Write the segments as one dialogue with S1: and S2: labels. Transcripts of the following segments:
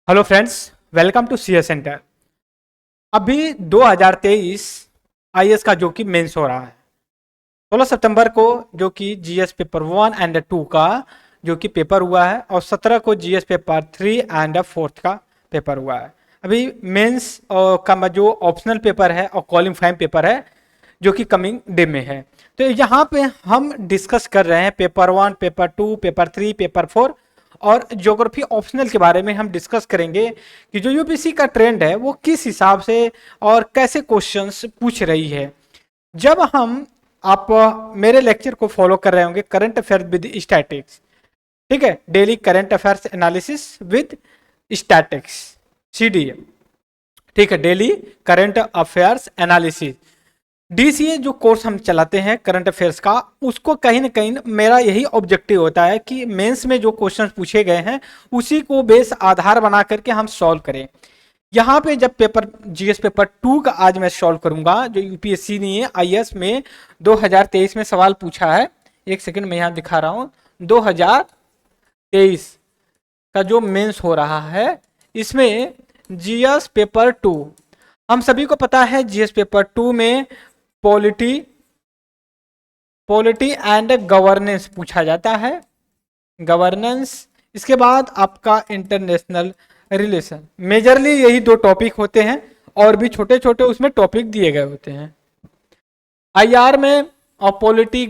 S1: Hello friends, welcome to CS centre. अभी 2023 IAS का जो कि मेंस हो रहा है 16 सितंबर को, जो कि जीएस पेपर 1 और 2 का जो कि पेपर हुआ है, और 17 को जीएस पेपर 3 और 4 का पेपर हुआ है। अभी मेंस का जो ऑप्शनल पेपर है और क्वालिफाइंग पेपर है जो कि कमिंग डे में है। तो यहाँ पे हम डिस्कस कर रहे हैं पेपर 1, पेपर 2, पेपर 3, पेपर 4 और ज्योग्राफी ऑप्शनल के बारे में हम डिस्कस करेंगे कि जो यूपीएससी का ट्रेंड है वो किस हिसाब से और कैसे क्वेश्चंस पूछ रही है। जब हम आप मेरे लेक्चर को फॉलो कर रहे होंगे करंट अफेयर विद स्टैटिक्स, ठीक है, daily current affairs analysis with statics, CDA, ठीक है, daily current affairs analysis, DCA जो कोर्स हम चलाते हैं करंट अफेयर्स का, उसको कहीं ना कहीं मेरा यही ऑब्जेक्टिव होता है कि मेंस में जो क्वेश्चंस पूछे गए हैं उसी को बेस आधार बना करके हम सॉल्व करें। यहाँ पे जब पेपर जीएस पेपर 2 का आज मैं सॉल्व करूंगा, जो यूपीएससी ने आईएएस में 2023 में सवाल पूछा है। एक सेकंड में यहाँ दिखा रहा हूँ। 2023 का जो मेंस हो रहा है, इसमें जीएस पेपर 2, हम सभी को पता है जीएस पेपर 2 में पॉलिटी एंड गवर्नेंस पूछा जाता है, गवर्नेंस। इसके बाद आपका इंटरनेशनल रिलेशन, मेजरली यही दो टॉपिक होते हैं और भी छोटे छोटे उसमें टॉपिक दिए गए होते हैं। आईआर में और पॉलिटी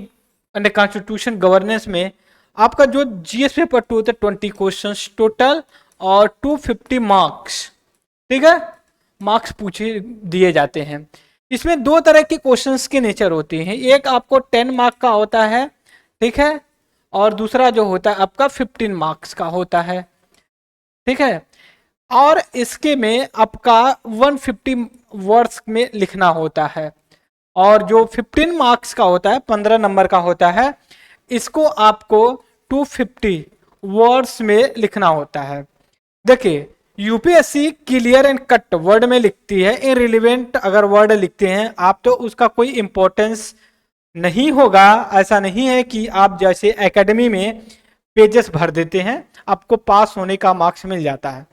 S1: एंड कॉन्स्टिट्यूशन गवर्नेंस में आपका जो जीएस पेपर 2 होता है 20 क्वेश्चंस टोटल और 250 मार्क्स, ठीक है, मार्क्स पूछे दिए जाते हैं। इसमें दो तरह के क्वेश्चंस के नेचर होते हैं, एक आपको 10 मार्क का होता है, ठीक है, और दूसरा जो होता है आपका 15 मार्क्स का होता है, ठीक है। और इसके में आपका 150 वर्ड्स में लिखना होता है, और जो 15 मार्क्स का होता है 15 नंबर का होता है, इसको आपको 250 वर्ड्स में लिखना होता है। देखिए, UPSC clear and cut word में लिखती है, इररिलेवेंट अगर वर्ड लिखते हैं आप तो उसका कोई इंपॉर्टेंस नहीं होगा। ऐसा नहीं है कि आप जैसे एकेडमी में पेजेस भर देते हैं आपको पास होने का मार्क्स मिल जाता है।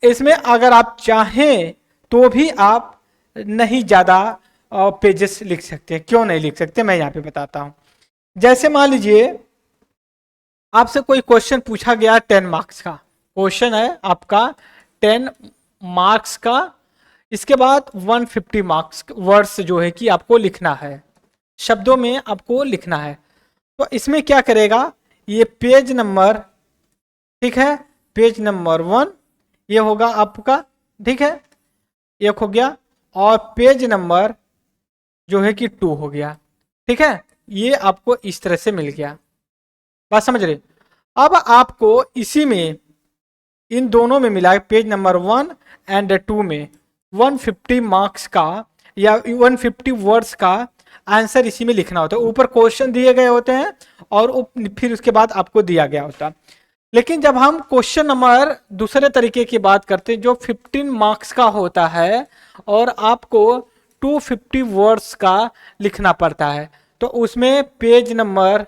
S1: इसमें अगर आप चाहें तो भी आप नहीं ज़्यादा पेजेस लिख सकते हैं। क्यों नहीं लिख सकते, मैं यहाँ पे बताता हूँ। जैसे मान लीजिए आपसे कोई क्वेश्चन पूछा गया 10 मार्क्स का क्वेश्चन है आपका, 10 मार्क्स का। इसके बाद 150 मार्क्स वर्ड्स जो है कि आपको लिखना है, शब्दों में आपको लिखना है। तो इसमें क्या करेगा, ये पेज नंबर, ठीक है, पेज नंबर 1 ये होगा आपका, ठीक है, एक हो गया, और पेज नंबर जो है कि 2 हो गया, ठीक है। ये आपको इस तरह से मिल गया, बात समझ रहे। अब आपको इसी में इन दोनों में मिला पेज नंबर 1 और 2 में 150 मार्क्स का या 150 वर्ड्स का आंसर इसी में लिखना होता है। ऊपर क्वेश्चन दिए गए होते हैं और फिर उसके बाद आपको दिया गया होता है। लेकिन जब हम क्वेश्चन नंबर दूसरे तरीके की बात करते हैं जो 15 मार्क्स का होता है और आपको 250 वर्ड्स का लिखना पड़ता है, तो उसमें पेज नंबर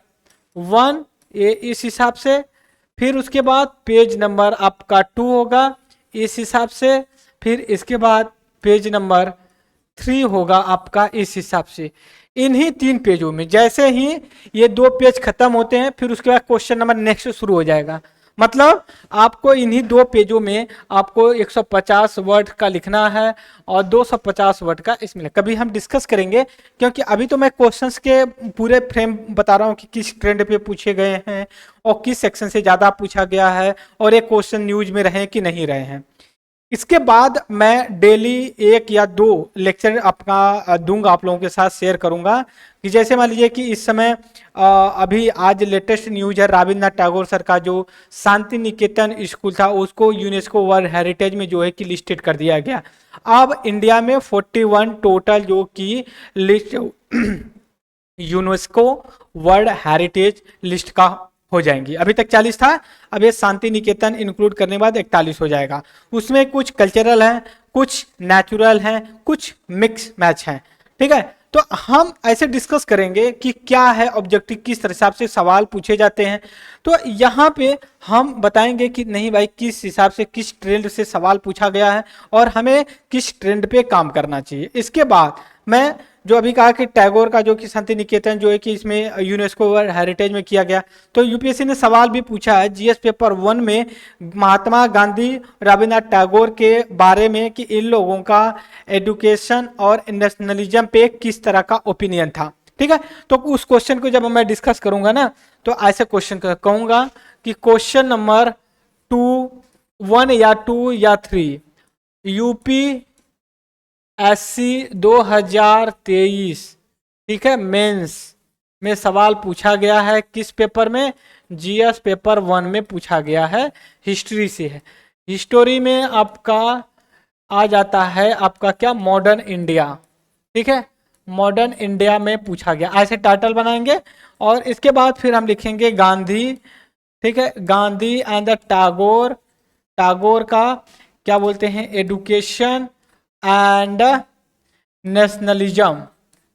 S1: 1 ये इस हिसाब से, फिर उसके बाद पेज नंबर आपका 2 होगा इस हिसाब से, फिर इसके बाद पेज नंबर 3 होगा आपका इस हिसाब से। इन्हीं 3 पेजों में जैसे ही ये 2 पेज खत्म होते हैं फिर उसके बाद क्वेश्चन नंबर नेक्स्ट शुरू हो जाएगा। मतलब आपको इन्हीं 2 पेजों में आपको 150 वर्ड का लिखना है और 250 वर्ड का इसमें। कभी हम डिस्कस करेंगे, क्योंकि अभी तो मैं क्वेश्चंस के पूरे फ्रेम बता रहा हूँ कि किस ट्रेंड पे पूछे गए हैं और किस सेक्शन से ज़्यादा पूछा गया है और एक क्वेश्चन न्यूज में रहे कि नहीं रहे हैं। इसके बाद मैं डेली 1 या 2 लेक्चर अपना दूंगा, आप लोगों के साथ शेयर करूंगा। कि जैसे मान लीजिए कि इस समय अभी आज लेटेस्ट न्यूज है, रविन्द्रनाथ टैगोर सर का जो शांति निकेतन स्कूल था उसको यूनेस्को वर्ल्ड हेरिटेज में जो है कि लिस्टेड कर दिया गया। अब इंडिया में 41 टोटल जो कि list UNESCO world heritage list का हो जाएंगी। अभी तक 40 था, अब ये शांति निकेतन इंक्लूड करने के बाद 41 हो जाएगा। उसमें कुछ कल्चरल हैं, कुछ नेचुरल हैं, कुछ मिक्स मैच हैं, ठीक है। तो हम ऐसे डिस्कस करेंगे कि क्या है ऑब्जेक्टिव, किस हिसाब से सवाल पूछे जाते हैं। तो यहाँ पे हम बताएंगे कि नहीं भाई किस हिसाब से, किस ट्रेंड से सवाल पूछा गया है और हमें किस ट्रेंड पे काम करना चाहिए। इसके बाद मैं जो अभी कहा कि टैगोर का जो कि शांति निकेतन जो है कि इसमें यूनेस्को वर्ल्ड हेरिटेज में किया गया, तो यूपीएससी ने सवाल भी पूछा है जीएस पेपर 1 में महात्मा गांधी, रविन्द्रनाथ टैगोर के बारे में कि इन लोगों का एजुकेशन और नेशनलिज्म पे किस तरह का ओपिनियन था। ठीक है, तो उस क्वेश्चन को जब मैं डिस्कस करूंगा ना, तो ऐसे क्वेश्चन कहूंगा कि क्वेश्चन नंबर 1 या 2 या 3 यूपी एससी 2023, ठीक है, मेंस में सवाल पूछा गया है। किस पेपर में? जीएस पेपर 1 में पूछा गया है, हिस्ट्री से है। हिस्टोरी में आपका आ जाता है आपका क्या, मॉडर्न इंडिया। ठीक है, मॉडर्न इंडिया में पूछा गया, ऐसे टाइटल बनाएंगे। और इसके बाद फिर हम लिखेंगे गांधी। ठीक है, गांधी एंड द टैगोर, टैगोर का क्या बोलते हैं, एडुकेशन एंड नेशनलिज्म,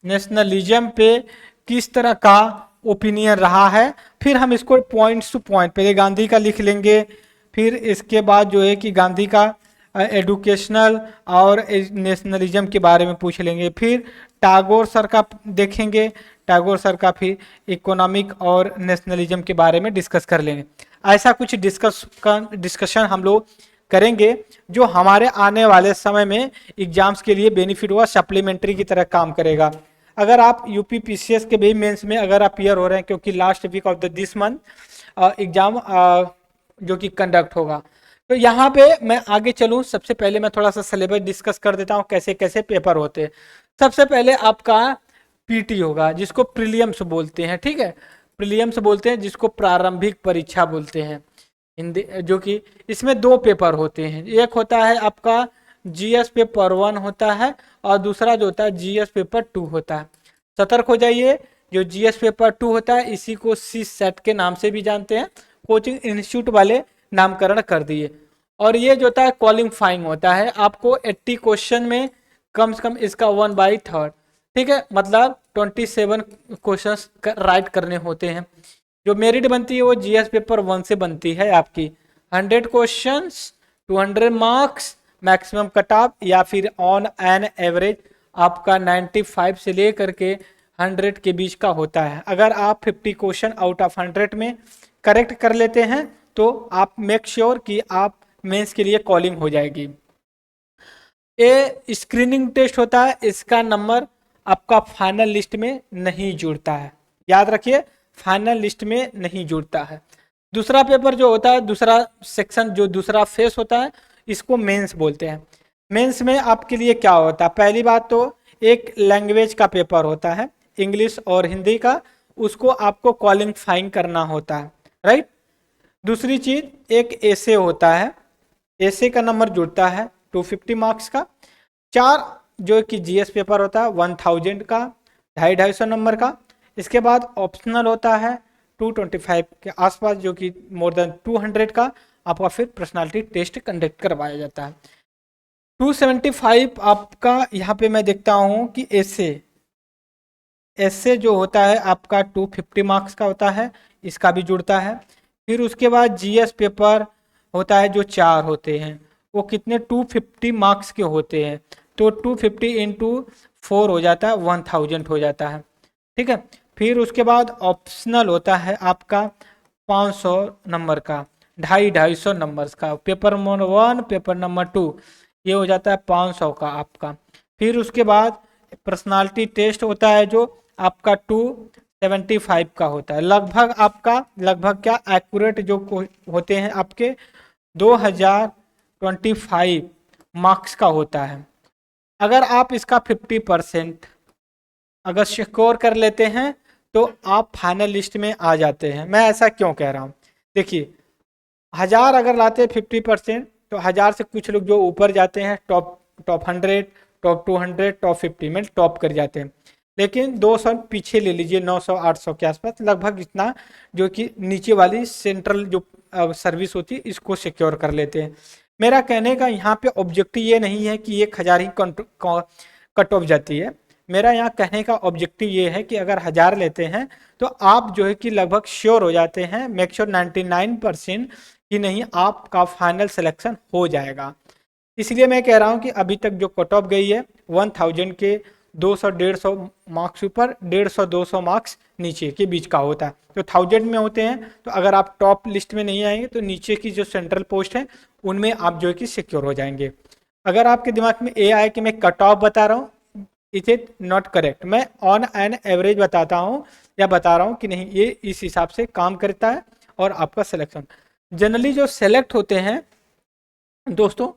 S1: नेशनलिज्म पे किस तरह का ओपिनियन रहा है। फिर हम इसको पॉइंट्स टू पॉइंट, पहले गांधी का लिख लेंगे, फिर इसके बाद जो है कि गांधी का एडुकेशनल और नेशनलिज्म के बारे में पूछ लेंगे। फिर टैगोर सर का देखेंगे, टैगोर सर का फिर इकोनॉमिक और नेशनलिज्म के बारे में डिस्कस कर लेंगे। ऐसा कुछ डिस्कशन हम लोग करेंगे जो हमारे आने वाले समय में एग्जाम्स के लिए बेनिफिट हुआ, सप्लीमेंट्री की तरह काम करेगा। अगर आप यूपी पीसीएस के भी मेंस में अगर आप क्लियर हो रहे हैं, क्योंकि last week of the this month exam जो कि कंडक्ट होगा, तो यहाँ पे मैं आगे चलूँ, सबसे पहले मैं थोड़ा सा सिलेबस डिस्कस कर देता हूँ कैसे कैसे पेपर होते हैं। सबसे पहले आपका पीटी होगा, जिसको प्रीलिम्स बोलते हैं। ठीक है, प्रीलिम्स बोलते हैं, जिसको प्रारंभिक परीक्षा बोलते हैं हिंदी, जो कि इसमें 2 पेपर होते हैं। एक होता है आपका जीएस पेपर 1 होता है और दूसरा जो होता है जीएस पेपर 2 होता है। सतर्क हो जाइए, जो जीएस पेपर 2 होता है इसी को सी सेट के नाम से भी जानते हैं, कोचिंग इंस्टीट्यूट वाले नामकरण कर दिए। और ये जो होता है क्वालिफाइंग होता है, आपको 80 क्वेश्चन में कम से कम इसका 1/3, ठीक है, मतलब 27 क्वेश्चन राइट करने होते हैं। जो मेरिट बनती है वो जीएस पेपर 1 से बनती है आपकी 100 questions 200 marks maximum cut off, या फिर ऑन एन एवरेज आपका 95 से लेकर के 100 के बीच का होता है। अगर आप 50 क्वेश्चन आउट ऑफ 100 में करेक्ट कर लेते हैं तो आप मेक श्योर कि आप मेंस के लिए कॉलिंग हो जाएगी। ये स्क्रीनिंग टेस्ट होता है, इसका नंबर आपका फाइनल लिस्ट में नहीं जुड़ता है, याद रखिए, फाइनल लिस्ट में नहीं जुड़ता है। दूसरा पेपर जो होता है, दूसरा सेक्शन जो दूसरा फेस होता है, इसको मेंस बोलते हैं। मेंस में आपके लिए क्या होता है, पहली बात तो एक लैंग्वेज का पेपर होता है, इंग्लिश और हिंदी का, उसको आपको क्वालिफाइंग करना होता है, राइट। दूसरी चीज एक एसे होता है, एसे का नंबर जुड़ता है 250 मार्क्स का। 4 जो कि जीएस पेपर होता है 1000 का, 250 नंबर का। इसके बाद ऑप्शनल होता है 225 के आसपास, जो कि मोर देन 200 का आपका फिर पर्सनालिटी टेस्ट कंडक्ट करवाया जाता है। 275 आपका यहाँ पे मैं देखता हूँ कि एसे जो होता है आपका 250 मार्क्स का होता है, इसका भी जुड़ता है। फिर उसके बाद जीएस पेपर होता है जो 4 होते हैं, वो कितने 250 मार्क्स के होते हैं, तो 250 इंटू 4 हो जाता है 1000 हो जाता है, ठीक है। फिर उसके बाद ऑप्शनल होता है आपका 500 नंबर का, 250 नंबर्स का, पेपर नंबर 1 पेपर नंबर 2 ये हो जाता है 500 का आपका। फिर उसके बाद पर्सनालिटी टेस्ट होता है जो आपका 275 का होता है, लगभग आपका लगभग क्या एक्यूरेट जो होते हैं आपके 2025 मार्क्स का होता है। अगर आप इसका 50% अगर सिक्योर कर लेते हैं तो आप फाइनल लिस्ट में आ जाते हैं। मैं ऐसा क्यों कह रहा हूँ, देखिए 1000 अगर लाते हैं 50%, तो 1000 से कुछ लोग जो ऊपर जाते हैं टॉप 100 टॉप 200 टॉप 50 में टॉप कर जाते हैं, लेकिन 200 पीछे ले लीजिए 900 800 के आसपास, लगभग इतना जो कि नीचे वाली सेंट्रल जो सर्विस होती है इसको सिक्योर कर लेते हैं। मेरा कहने का यहाँ पे ऑब्जेक्टिव ये नहीं है कि 1000 ही कट ऑफ जाती है, मेरा यहाँ कहने का ऑब्जेक्टिव ये है कि अगर 1000 लेते हैं तो आप जो है कि लगभग श्योर हो जाते हैं, मेक श्योर 99% कि नहीं आपका फाइनल सिलेक्शन हो जाएगा। इसलिए मैं कह रहा हूँ कि अभी तक जो कट ऑफ गई है 1000 के 200-150 मार्क्स ऊपर, 150-200 मार्क्स नीचे के बीच का होता है। तो 1000 में होते हैं, तो अगर आप टॉप लिस्ट में नहीं आएंगे तो नीचे की जो सेंट्रल पोस्ट है उनमें आप जो है कि सिक्योर हो जाएंगे। अगर आपके दिमाग में ये आए कि मैं कट ऑफ बता रहा हूँ, इट इज नॉट करेक्ट, मैं ऑन एन एवरेज बताता हूँ या बता रहा हूँ कि नहीं ये इस हिसाब से काम करता है। और आपका सिलेक्शन जनरली जो सेलेक्ट होते हैं दोस्तों,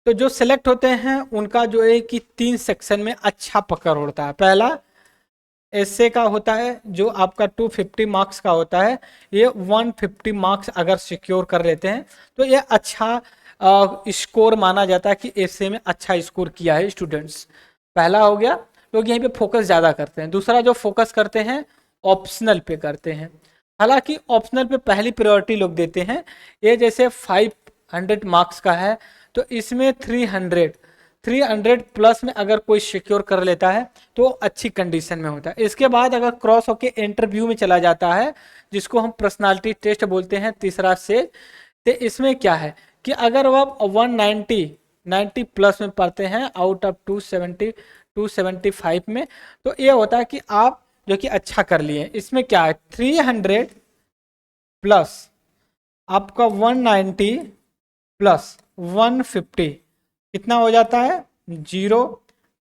S1: तो जो सिलेक्ट होते हैं उनका जो है कि 3 सेक्शन में अच्छा पकड़ होता है। पहला एसए का होता है जो आपका 250 मार्क्स का होता है, ये 150 मार्क्स अगर सिक्योर कर लेते हैं तो ये अच्छा स्कोर माना जाता है कि एसए में अच्छा स्कोर किया है स्टूडेंट्स। पहला हो गया, लोग यहीं पे फोकस ज़्यादा करते हैं। दूसरा जो फोकस करते हैं ऑप्शनल पे करते हैं, हालांकि ऑप्शनल पे पहली प्रायोरिटी लोग देते हैं। ये जैसे 500 मार्क्स का है तो इसमें 300 प्लस में अगर कोई सिक्योर कर लेता है तो अच्छी कंडीशन में होता है। इसके बाद अगर क्रॉस होके इंटरव्यू में चला जाता है, जिसको हम पर्सनालिटी टेस्ट बोलते हैं, तीसरा से, तो इसमें क्या है कि अगर वो आप 190 प्लस में पढ़ते हैं आउट ऑफ 275 में, तो ये होता है कि आप जो कि अच्छा कर लिए। इसमें क्या है 300 प्लस आपका 190 प्लस 150 कितना हो जाता है 0,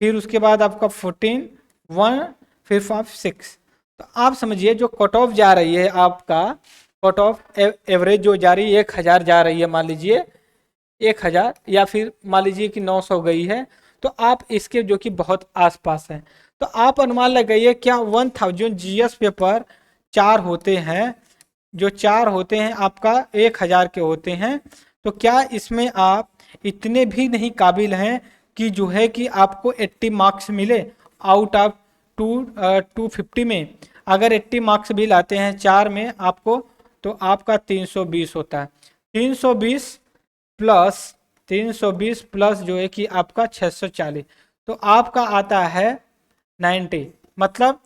S1: फिर उसके बाद आपका 14 1 फिर 5 6। तो आप समझिए जो कट ऑफ जा रही है, आपका कट ऑफ एवरेज जो जा रही है 1000 जा रही है, मान लीजिए 1000 या फिर मान लीजिए कि 900 गई है, तो आप इसके जो कि बहुत आसपास हैं। तो आप अनुमान लगाइए क्या 1000 जीएस पेपर 4 होते हैं, जो 4 होते हैं आपका 1000 के होते हैं, तो क्या इसमें आप इतने भी नहीं काबिल हैं कि जो है कि आपको 80 मार्क्स मिले आउट ऑफ 250 में। अगर 80 मार्क्स भी लाते हैं 4 में आपको, तो आपका 320 होता है। 320 प्लस जो है कि आपका 640, तो आपका आता है 90, मतलब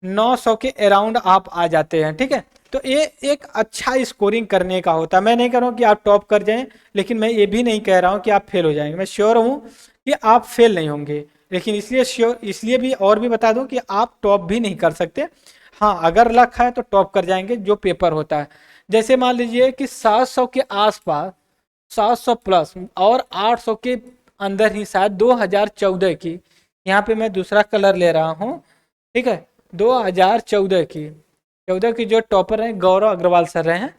S1: 900 के अराउंड आप आ जाते हैं। ठीक है, तो ये एक अच्छा स्कोरिंग करने का होता है। मैं नहीं कह रहा हूँ कि आप टॉप कर जाएं, लेकिन मैं ये भी नहीं कह रहा हूँ कि आप फेल हो जाएंगे। मैं श्योर हूँ कि आप फेल नहीं होंगे, लेकिन इसलिए भी और भी बता दूं कि आप टॉप भी नहीं कर सकते। हाँ, अगर लक है तो टॉप कर जाएंगे जो पेपर होता है। जैसे मान लीजिए कि 700 के आसपास, 700 प्लस और 800 के अंदर ही शायद 2014 की, यहाँ पे मैं दूसरा कलर ले रहा हूँ, ठीक है, 2014 की जो टॉपर हैं गौरव अग्रवाल सर रहे हैं,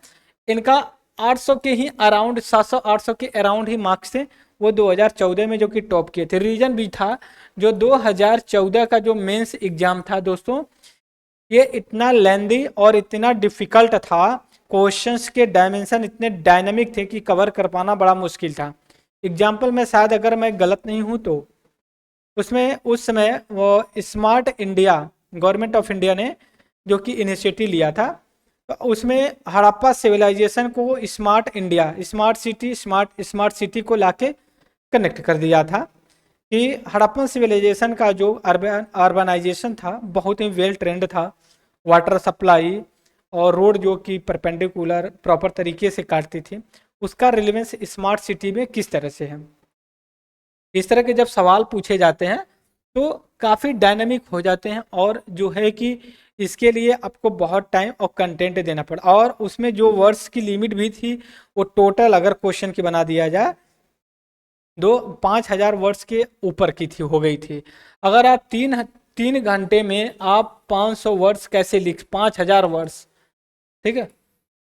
S1: इनका 800 के ही अराउंड 700-800 के अराउंड ही मार्क्स थे, वो 2014 में जो कि टॉप किए थे। रीजन भी था जो 2014 का जो मेंस एग्जाम था दोस्तों, ये इतना लेंदी और इतना डिफिकल्ट था, क्वेश्चंस के डायमेंशन इतने डायनामिक थे कि कवर कर पाना बड़ा मुश्किल था। एग्जाम्पल में शायद अगर मैं गलत नहीं हूँ तो उसमें उस समय वो smart India, government of India ने जो कि इनिशिएटिव लिया था, तो उसमें हड़प्पा सिविलाइजेशन को स्मार्ट इंडिया, स्मार्ट सिटी को लाके कनेक्ट कर दिया था कि हड़प्पन सिविलाइजेशन का जो अर्बनाइजेशन था बहुत ही वेल ट्रेंड था, वाटर सप्लाई और रोड जो कि परपेंडिकुलर प्रॉपर तरीके से काटती थी, उसका रिलेवेंस स्मार्ट सिटी में किस तरह से है। इस तरह के जब सवाल पूछे जाते हैं तो काफ़ी डायनामिक हो जाते हैं, और जो है कि इसके लिए आपको बहुत टाइम और कंटेंट देना पड़ा, और उसमें जो वर्ड्स की लिमिट भी थी वो टोटल अगर क्वेश्चन की बना दिया जाए 5000 वर्ड्स के ऊपर की थी, हो गई थी। अगर आप तीन घंटे में आप 500 वर्ड्स कैसे लिख, 5000 वर्ड्स, ठीक है,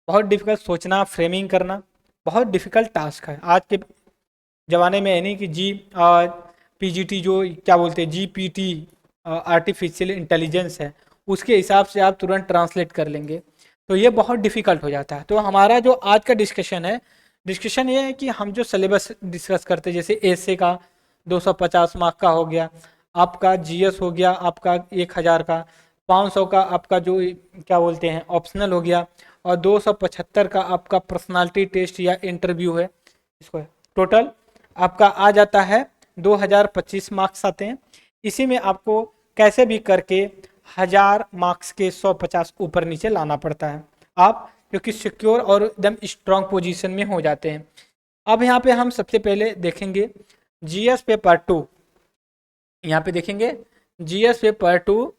S1: बहुत डिफिकल्ट, सोचना फ्रेमिंग करना बहुत डिफिकल्ट टास्क है। आज के ज़माने में है नहीं कि पीजीटी जो क्या बोलते हैं जीपीटी, आर्टिफिशियल इंटेलिजेंस है, उसके हिसाब से आप तुरंत ट्रांसलेट कर लेंगे, तो ये बहुत डिफिकल्ट हो जाता है। तो हमारा जो आज का डिस्कशन ये है कि हम जो सिलेबस डिस्कस करते हैं, जैसे एसए का 250 मार्क का हो गया, आपका जीएस हो गया आपका 1000 का, 500 का आपका जो क्या बोलते हैं ऑप्शनल हो गया, और 275 का आपका पर्सनालिटी टेस्ट या इंटरव्यू है, इसको टोटल आपका आ जाता है 2025 मार्क्स आते हैं। इसी में आपको कैसे भी करके 1000 मार्क्स के 150 ऊपर नीचे लाना पड़ता है, आप क्योंकि सिक्योर और एकदम स्ट्रांग पोजीशन में हो जाते हैं। अब यहाँ पे हम सबसे पहले देखेंगे जीएस पेपर 2, यहाँ पे देखेंगे जीएस पेपर 2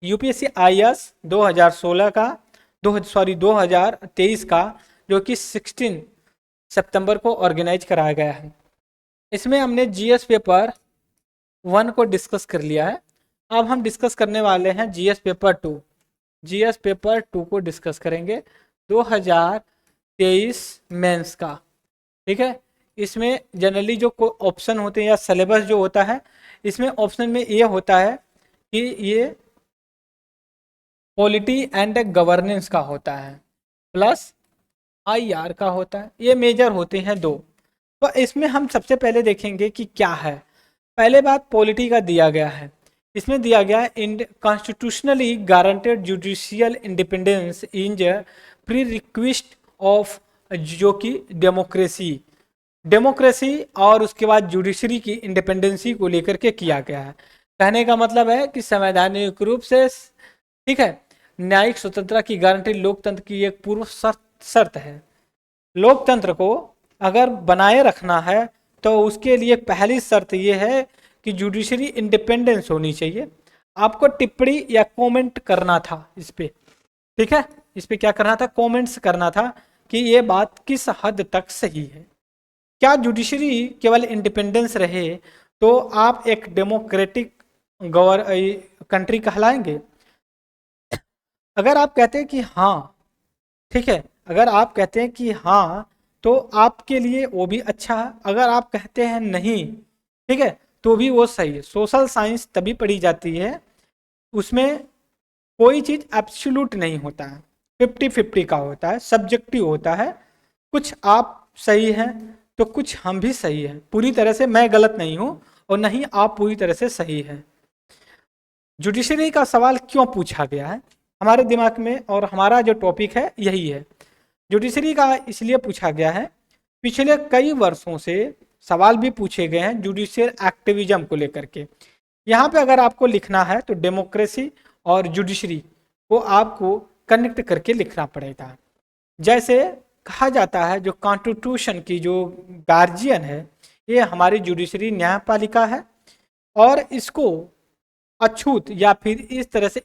S1: यूपीएससी आईएएस 2016 का 2023 का, जो कि 16 सितंबर को ऑर्गेनाइज कराया गया है। इसमें हमने जीएस पेपर 1 को डिस्कस कर लिया है। अब हम डिस्कस करने वाले हैं जीएस पेपर 2। जीएस पेपर 2 को डिस्कस करेंगे 2023 मेंस का, ठीक है। इसमें जनरली जो ऑप्शन होते हैं या सिलेबस जो होता है, इसमें ऑप्शन में ये होता है कि ये पॉलिटी एंड गवर्नेंस का होता है प्लस आईआर का होता है। ये मेजर होते हैं दो। तो इसमें हम सबसे पहले देखेंगे कि क्या है। पहले बात पॉलिटी का दिया गया है, इसमें दिया गया है constitutionally guaranteed judicial independence in pre request of, जो कि डेमोक्रेसी और उसके बाद जुडिशरी की इंडिपेंडेंसी को लेकर के किया गया है। कहने का मतलब है कि संवैधानिक रूप से, ठीक है, न्यायिक स्वतंत्रता की गारंटी लोकतंत्र की एक पूर्व शर्त है। लोकतंत्र को अगर बनाए रखना है तो उसके लिए पहली शर्त यह है कि जुडिशरी इंडिपेंडेंस होनी चाहिए। आपको टिप्पणी या कमेंट करना था इस पे, ठीक है, इस पे क्या करना था, कमेंट्स करना था कि ये बात किस हद तक सही है। क्या जुडिशरी केवल इंडिपेंडेंस रहे तो आप एक डेमोक्रेटिक कंट्री कहलाएंगे? अगर आप कहते हैं कि हाँ, ठीक है, अगर आप कहते हैं कि हाँ तो आपके लिए वो भी अच्छा है। अगर आप कहते हैं नहीं, ठीक है, तो भी वो सही है। सोशल साइंस तभी पढ़ी जाती है, उसमें कोई चीज़ एब्सोल्यूट नहीं होता है, 50-50 का होता है, सब्जेक्टिव होता है। कुछ आप सही हैं तो कुछ हम भी सही हैं। पूरी तरह से मैं गलत नहीं हूँ और नहीं आप पूरी तरह से सही हैं। जुडिशरी का सवाल क्यों पूछा गया है हमारे दिमाग में, और हमारा जो टॉपिक है यही है। जुडिशरी का इसलिए पूछा गया है, पिछले कई वर्षों से सवाल भी पूछे गए हैं जुडिशियल एक्टिविज्म को लेकर के। यहाँ पे अगर आपको लिखना है तो डेमोक्रेसी और जुडिशरी को आपको कनेक्ट करके लिखना पड़ेगा। जैसे कहा जाता है जो कॉन्स्टिट्यूशन की जो गार्जियन है ये हमारी जुडिशरी न्यायपालिका है, और इसको अछूत या फिर इस तरह से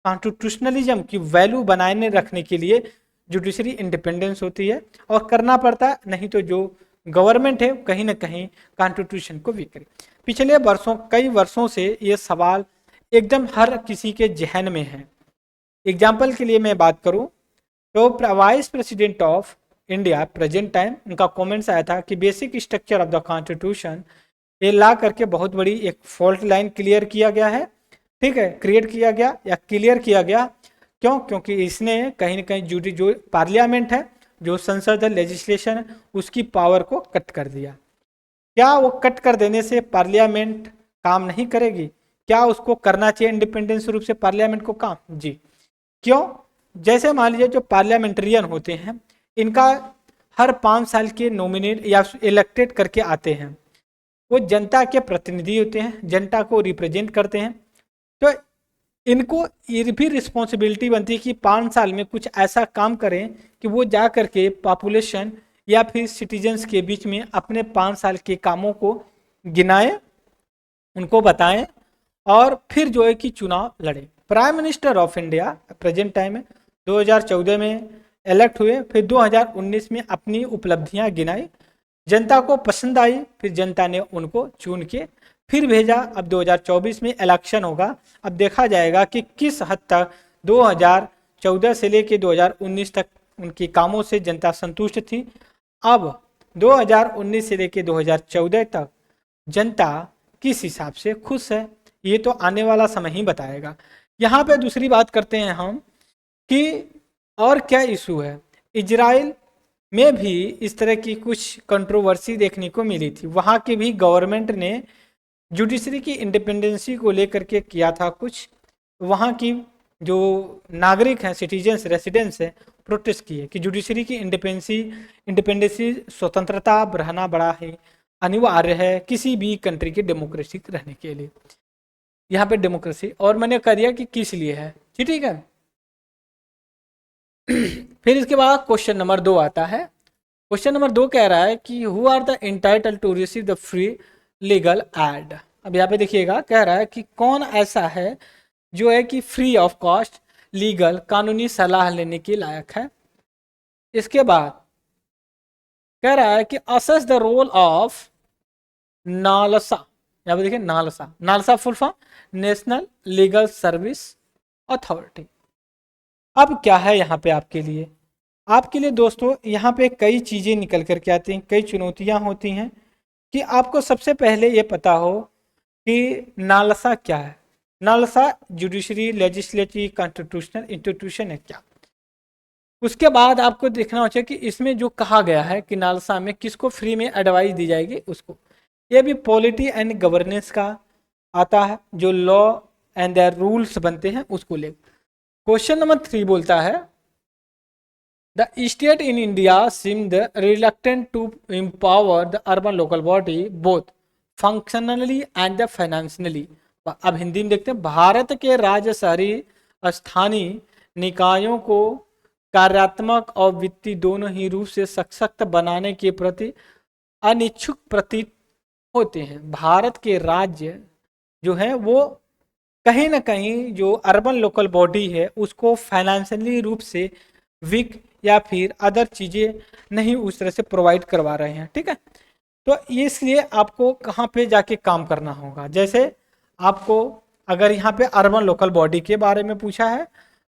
S1: कॉन्स्टिट्यूशनलिज्म की वैल्यू बनाए रखने के लिए जुडिशरी इंडिपेंडेंस होती है और करना पड़ता है, नहीं तो जो गवर्नमेंट है कहीं ना कहीं कॉन्स्टिट्यूशन को वीक करे। पिछले कई वर्षों से ये सवाल एकदम हर किसी के जहन में है। एग्जाम्पल के लिए मैं बात करूं तो vice president of India present time, उनका कमेंट्स आया था कि basic structure of the constitution ये ला करके बहुत बड़ी एक फॉल्ट लाइन क्लियर किया गया है, ठीक है, क्रिएट किया गया या क्लियर किया गया। क्यों? क्योंकि इसने कहीं ना कहीं जो पार्लियामेंट है, जो संसद है, लेजिस्लेशन है, उसकी पावर को कट कर दिया। क्या वो कट कर देने से पार्लियामेंट काम नहीं करेगी? क्या उसको करना चाहिए इंडिपेंडेंस रूप से पार्लियामेंट को काम? जी। क्यों? जैसे मान लीजिए जो पार्लियामेंट्रियन होते हैं इनका हर 5 साल के नॉमिनेट या इलेक्टेड करके आते हैं, वो जनता के प्रतिनिधि होते हैं, जनता को रिप्रेजेंट करते हैं। तो इनको ये भी रिस्पॉन्सिबिलिटी बनती है कि 5 साल में कुछ ऐसा काम करें कि वो जा करके पॉपुलेशन या फिर सिटीजन्स के बीच में अपने 5 साल के कामों को गिनाएं, उनको बताएं और फिर जो है कि चुनाव लड़े। Prime minister of India present time में 2014 में इलेक्ट हुए, फिर 2019 में अपनी उपलब्धियां गिनाई, जनता को पसंद आई, फिर जनता ने उनको चुन के फिर भेजा। अब 2024 में इलेक्शन होगा, अब देखा जाएगा कि किस हद तक 2014 से लेकर 2019 तक उनके कामों से जनता संतुष्ट थी। अब 2019 से लेकर 2014 तक जनता किस हिसाब से खुश है, ये तो आने वाला समय ही बताएगा। यहाँ पे दूसरी बात करते हैं हम कि और क्या इशू है। इजराइल में भी इस तरह की कुछ कंट्रोवर्सी देखने को मिली थी, वहाँ की भी गवर्नमेंट ने जुडिशरी की इंडिपेंडेंसी को लेकर के किया था कुछ, वहाँ की जो नागरिक हैं, सिटीजन्स, रेसिडेंट्स हैं, प्रोटेस्ट किए कि जुडिशरी की इंडिपेंडेंसी स्वतंत्रता रहना बड़ा ही अनिवार्य है किसी भी कंट्री के डेमोक्रेसी रहने के लिए। यहाँ पे डेमोक्रेसी, और मैंने कर दिया कि किस लिए है। ठीक है। फिर इसके बाद क्वेश्चन नंबर 2 आता है। क्वेश्चन नंबर 2 कह रहा है कि who are the entitled to receive the free legal aid. अब यहाँ पे देखिएगा, कह रहा है कि कौन ऐसा है जो है कि फ्री ऑफ कॉस्ट लीगल कानूनी सलाह लेने के लायक है। इसके बाद कह रहा है कि assess the role of NALSA. यहाँ पे देखिए NALSA, NALSA full form national legal service authority. अब क्या है यहाँ पे आपके लिए दोस्तों, यहाँ पे कई चीज़ें निकल करके आती हैं, कई चुनौतियाँ होती हैं कि आपको सबसे पहले ये पता हो कि नालसा क्या है। NALSA judiciary legislative constitutional institution है क्या। उसके बाद आपको देखना हो चाहिए कि इसमें जो कहा गया है कि नालसा में किसको फ्री में एडवाइस दी जाएगी उसको। ये भी पॉलिटी एंड गवर्नेंस का आता है, जो लॉ एंड देयर रूल्स बनते हैं उसको ले। क्वेश्चन नंबर 3 बोलता है the state in India seem the reluctant to empower the urban local body both functionally and financially. अब हिंदी में देखते हैं, भारत के राज्य शहरी स्थानीय निकायों को कार्यात्मक और वित्तीय दोनों ही रूप से सशक्त बनाने के प्रति अनिच्छुक प्रतीत होते हैं। भारत के राज्य जो है वो कहीं ना कहीं जो अर्बन लोकल बॉडी है उसको फाइनेंशियली रूप से वीक या फिर अदर चीज़ें नहीं उस तरह से प्रोवाइड करवा रहे हैं। ठीक है, तो इसलिए आपको कहाँ पे जाके काम करना होगा। जैसे आपको अगर यहाँ पे अर्बन लोकल बॉडी के बारे में पूछा है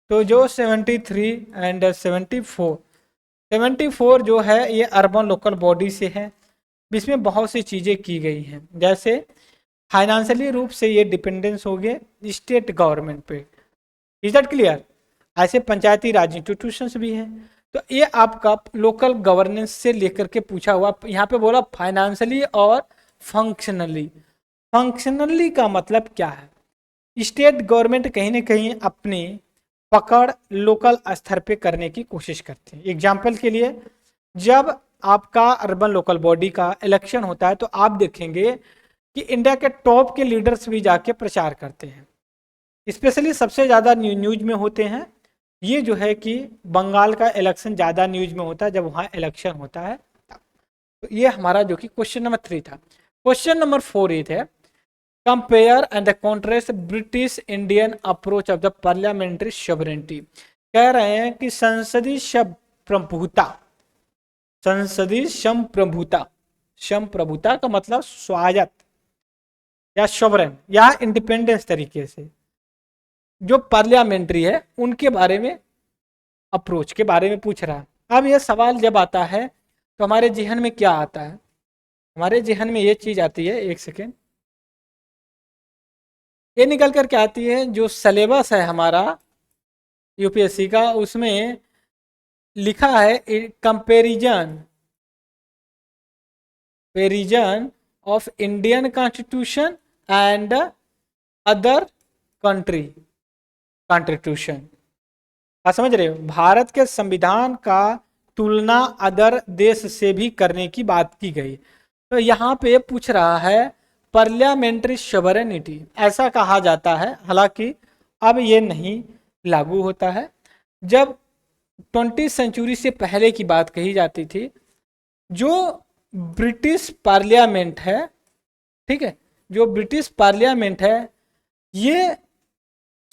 S1: तो जो 73 एंड 74 जो है ये अर्बन लोकल बॉडी से है। इसमें बहुत सी चीज़ें की गई हैं, जैसे फाइनेंशियली रूप से ये डिपेंडेंस हो गए स्टेट गवर्नमेंट पे। Is that clear. ऐसे पंचायती राज इंस्टीट्यूशंस भी हैं। तो ये आपका लोकल गवर्नेंस से लेकर के पूछा हुआ, यहाँ पे बोला फाइनेंशियली और फंक्शनली। फंक्शनली का मतलब क्या है, स्टेट गवर्नमेंट कहीं ना कहीं अपनी पकड़ लोकल स्तर पे करने की कोशिश करते हैं। एग्जाम्पल के लिए, जब आपका अर्बन लोकल बॉडी का इलेक्शन होता है तो आप देखेंगे कि इंडिया के टॉप के लीडर्स भी जाके प्रचार करते हैं। स्पेशली सबसे ज़्यादा न्यूज में होते हैं ये जो है कि बंगाल का इलेक्शन ज़्यादा न्यूज में होता है जब वहाँ इलेक्शन होता है। तो ये हमारा जो कि क्वेश्चन नंबर 3 था। क्वेश्चन नंबर 4 ये थे compare and contrast British Indian approach of the parliamentary sovereignty. कह रहे हैं कि संसदीय संप्रभुता, संसदीय संप्रभुता का मतलब स्वायत्त या सॉवरेन या इंडिपेंडेंस तरीके से जो पार्लियामेंट्री है उनके बारे में, अप्रोच के बारे में पूछ रहा है। अब यह सवाल जब आता है तो हमारे जहन में क्या आता है, हमारे जहन में ये चीज आती है, एक सेकेंड, ये निकल कर क्या आती है, जो सिलेबस है हमारा यूपीएससी का उसमें लिखा है comparison of Indian constitution and other country constitution. आप समझ रहे हो, भारत के संविधान का तुलना अदर देश से भी करने की बात की गई। तो यहाँ पे पूछ रहा है पार्लियामेंट्री सॉवरेनिटी, ऐसा कहा जाता है, हालांकि अब ये नहीं लागू होता है। जब 20वीं सेंचुरी से पहले की बात कही जाती थी, जो ब्रिटिश पार्लियामेंट है, ठीक है, जो ब्रिटिश पार्लियामेंट है ये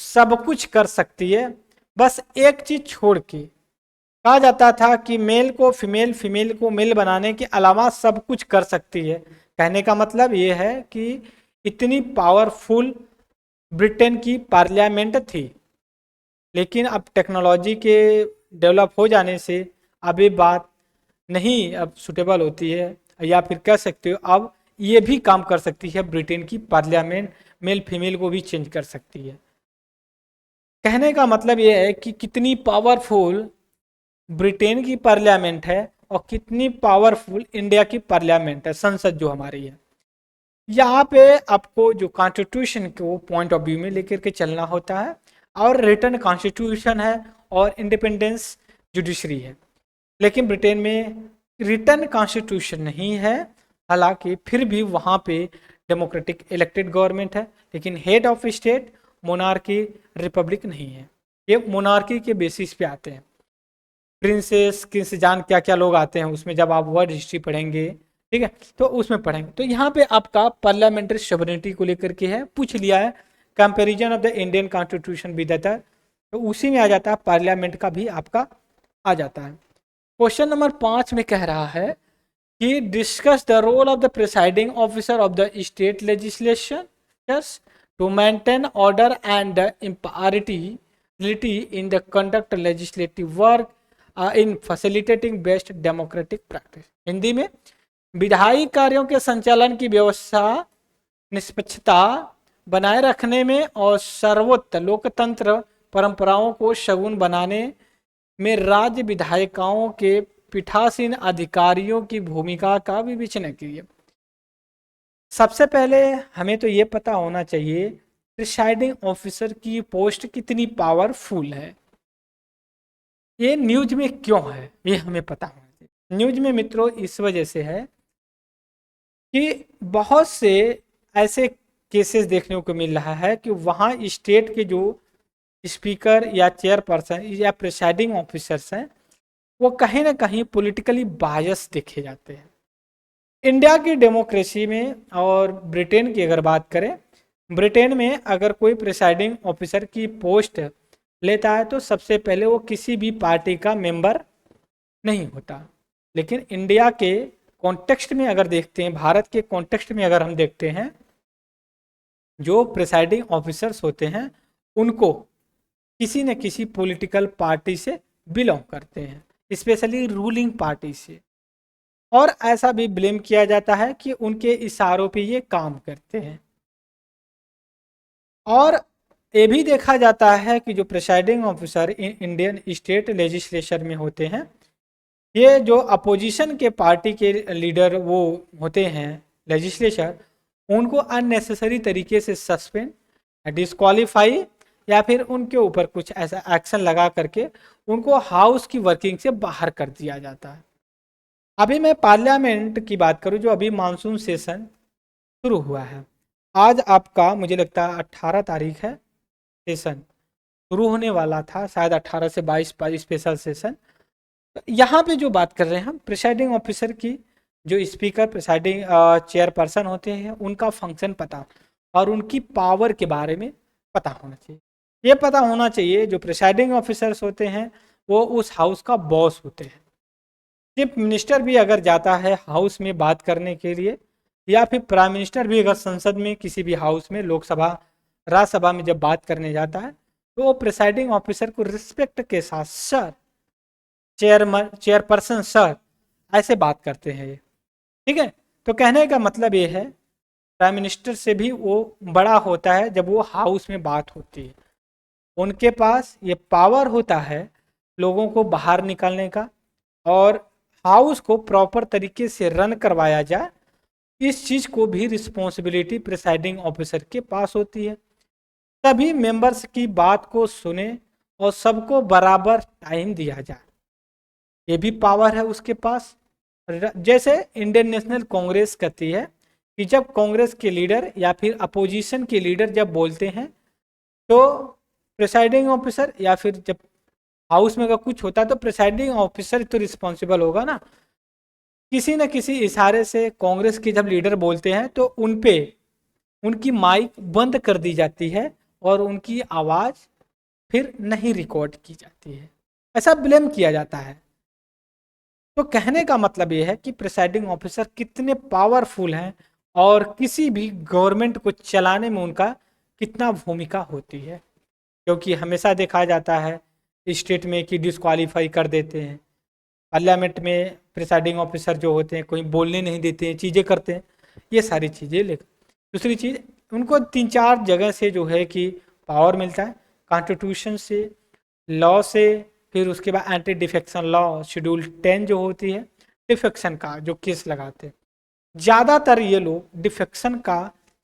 S1: सब कुछ कर सकती है, बस एक चीज छोड़ के। कहा जाता था कि मेल को फीमेल, फीमेल को मेल बनाने के अलावा सब कुछ कर सकती है। कहने का मतलब ये है कि इतनी पावरफुल ब्रिटेन की पार्लियामेंट थी। लेकिन अब टेक्नोलॉजी के डेवलप हो जाने से अब ये बात नहीं अब सुटेबल होती है, या फिर कह सकते हो अब ये भी काम कर सकती है ब्रिटेन की पार्लियामेंट, मेल फीमेल को भी चेंज कर सकती है। कहने का मतलब ये है कि कितनी पावरफुल ब्रिटेन की पार्लियामेंट है और कितनी पावरफुल इंडिया की पार्लियामेंट है, संसद जो हमारी है। यहाँ पे आपको जो कॉन्स्टिट्यूशन को पॉइंट ऑफ व्यू में लेकर के चलना होता है, और रिटन कॉन्स्टिट्यूशन है और इंडिपेंडेंस जुडिशरी है। लेकिन ब्रिटेन में रिटन कॉन्स्टिट्यूशन नहीं है, हालांकि फिर भी वहाँ पे डेमोक्रेटिक इलेक्टेड गवर्नमेंट है, लेकिन head of state monarchy Republic नहीं है, ये मोनार्की के बेसिस पे आते हैं। प्रिंसेस किस जान क्या क्या लोग आते हैं उसमें, जब आप वर्ल्ड हिस्ट्री पढ़ेंगे, ठीक है, तो उसमें पढ़ेंगे। तो यहाँ पे आपका पार्लियामेंट्री सॉवरेनिटी को लेकर के है, पूछ लिया है। Comparison of the Indian constitution with other, तो उसी में आ जाता है, पार्लियामेंट का भी आपका आ जाता है। क्वेश्चन नंबर 5 में कह रहा है कि discuss the role of the presiding officer of the state legislation to maintain order and impartiality in the conduct legislative work in facilitating best democratic practice. Hindi में, विधायी कार्यों के संचालन की व्यवस्था निष्पक्षता बनाए रखने में और सर्वोच्च लोकतंत्र परंपराओं को शगुन बनाने में राज्य विधायिकाओं के पीठासीन अधिकारियों की भूमिका का विवेचना कीजिए। सबसे पहले हमें तो ये पता होना चाहिए प्रिसाइडिंग ऑफिसर की पोस्ट कितनी पावरफुल है, ये न्यूज में क्यों है, ये हमें पता होना चाहिए। न्यूज में मित्रों इस वजह से है कि बहुत से ऐसे केसेस देखने को मिल रहा है कि वहाँ स्टेट के जो स्पीकर या चेयरपर्सन या प्रिसाइडिंग ऑफिसर्स हैं वो कहीं ना कहीं पॉलिटिकली बायस देखे जाते हैं। इंडिया की डेमोक्रेसी में और ब्रिटेन की अगर बात करें, ब्रिटेन में अगर कोई प्रिसाइडिंग ऑफिसर की पोस्ट लेता है तो सबसे पहले वो किसी भी पार्टी का मेंबर नहीं होता। लेकिन इंडिया के कॉन्टेक्स्ट में अगर देखते हैं, भारत के कॉन्टेक्स्ट में अगर हम देखते हैं, जो प्रिसाइडिंग ऑफिसर्स होते हैं उनको किसी न किसी पॉलिटिकल पार्टी से बिलोंग करते हैं, स्पेशली रूलिंग पार्टी से, और ऐसा भी ब्लेम किया जाता है कि उनके इशारों पे ये काम करते हैं। और ये भी देखा जाता है कि जो presiding officer Indian state legislation में होते हैं, ये जो अपोजिशन के पार्टी के लीडर वो होते हैं लेजिस्लेचर, उनको अननेसेसरी तरीके से सस्पेंड, डिस्क्वालीफाई या फिर उनके ऊपर कुछ ऐसा एक्शन लगा करके उनको हाउस की वर्किंग से बाहर कर दिया जाता है। अभी मैं पार्लियामेंट की बात करूं, जो अभी मानसून सेशन शुरू हुआ है, आज आपका मुझे लगता है 18 तारीख है, सेशन शुरू होने वाला था, शायद 18 से 22 स्पेशल सेशन। यहाँ पे जो बात कर रहे हैं हम प्रिसाइडिंग ऑफिसर की, जो स्पीकर प्रिसाइडिंग चेयरपर्सन होते हैं, उनका फंक्शन पता और उनकी पावर के बारे में पता होना चाहिए। ये पता होना चाहिए जो प्रिसाइडिंग ऑफिसर्स होते हैं वो उस हाउस का बॉस होते हैं। चीफ मिनिस्टर भी अगर जाता है हाउस में बात करने के लिए, या फिर प्राइम मिनिस्टर भी अगर संसद में किसी भी हाउस में, लोकसभा राज्यसभा में जब बात करने जाता है, तो वो प्रिसाइडिंग ऑफिसर को रिस्पेक्ट के साथ सर, चेयरपर्सन सर, ऐसे बात करते हैं ये, ठीक है। तो कहने का मतलब ये है प्राइम मिनिस्टर से भी वो बड़ा होता है जब वो हाउस में बात होती है। उनके पास ये पावर होता है लोगों को बाहर निकालने का, और हाउस को प्रॉपर तरीके से रन करवाया जाए, इस चीज़ को भी रिस्पॉन्सिबिलिटी प्रिसाइडिंग ऑफिसर के पास होती है। सभी मेंबर्स की बात को सुने और सबको बराबर टाइम दिया जाए, ये भी पावर है उसके पास। जैसे इंडियन नेशनल कांग्रेस कहती है कि जब कांग्रेस के लीडर या फिर अपोजिशन के लीडर जब बोलते हैं तो प्रिसाइडिंग ऑफिसर, या फिर जब हाउस में अगर कुछ होता है तो प्रिसाइडिंग ऑफिसर तो रिस्पॉन्सिबल होगा ना। किसी न किसी इशारे से कांग्रेस के जब लीडर बोलते हैं तो उन पे उनकी माइक बंद कर दी जाती है और उनकी आवाज़ फिर नहीं रिकॉर्ड की जाती है, ऐसा ब्लेम किया जाता है। तो कहने का मतलब ये है कि प्रिसाइडिंग ऑफिसर कितने पावरफुल हैं और किसी भी गवर्नमेंट को चलाने में उनका कितना भूमिका होती है, क्योंकि हमेशा देखा जाता है स्टेट में कि डिस्क्वालीफाई कर देते हैं, पार्लियामेंट में प्रिसाइडिंग ऑफिसर जो होते हैं कोई बोलने नहीं देते हैं, चीज़ें करते हैं, ये सारी चीज़ें। लेकिन दूसरी चीज़, उनको 3-4 जगह से जो है कि पावर मिलता है, कॉन्स्टिट्यूशन से, लॉ से, फिर उसके बाद एंटी डिफेक्शन लॉ शेड्यूल 10 जो होती है, डिफेक्शन का जो केस लगाते हैं, ज़्यादातर ये लोग डिफेक्शन का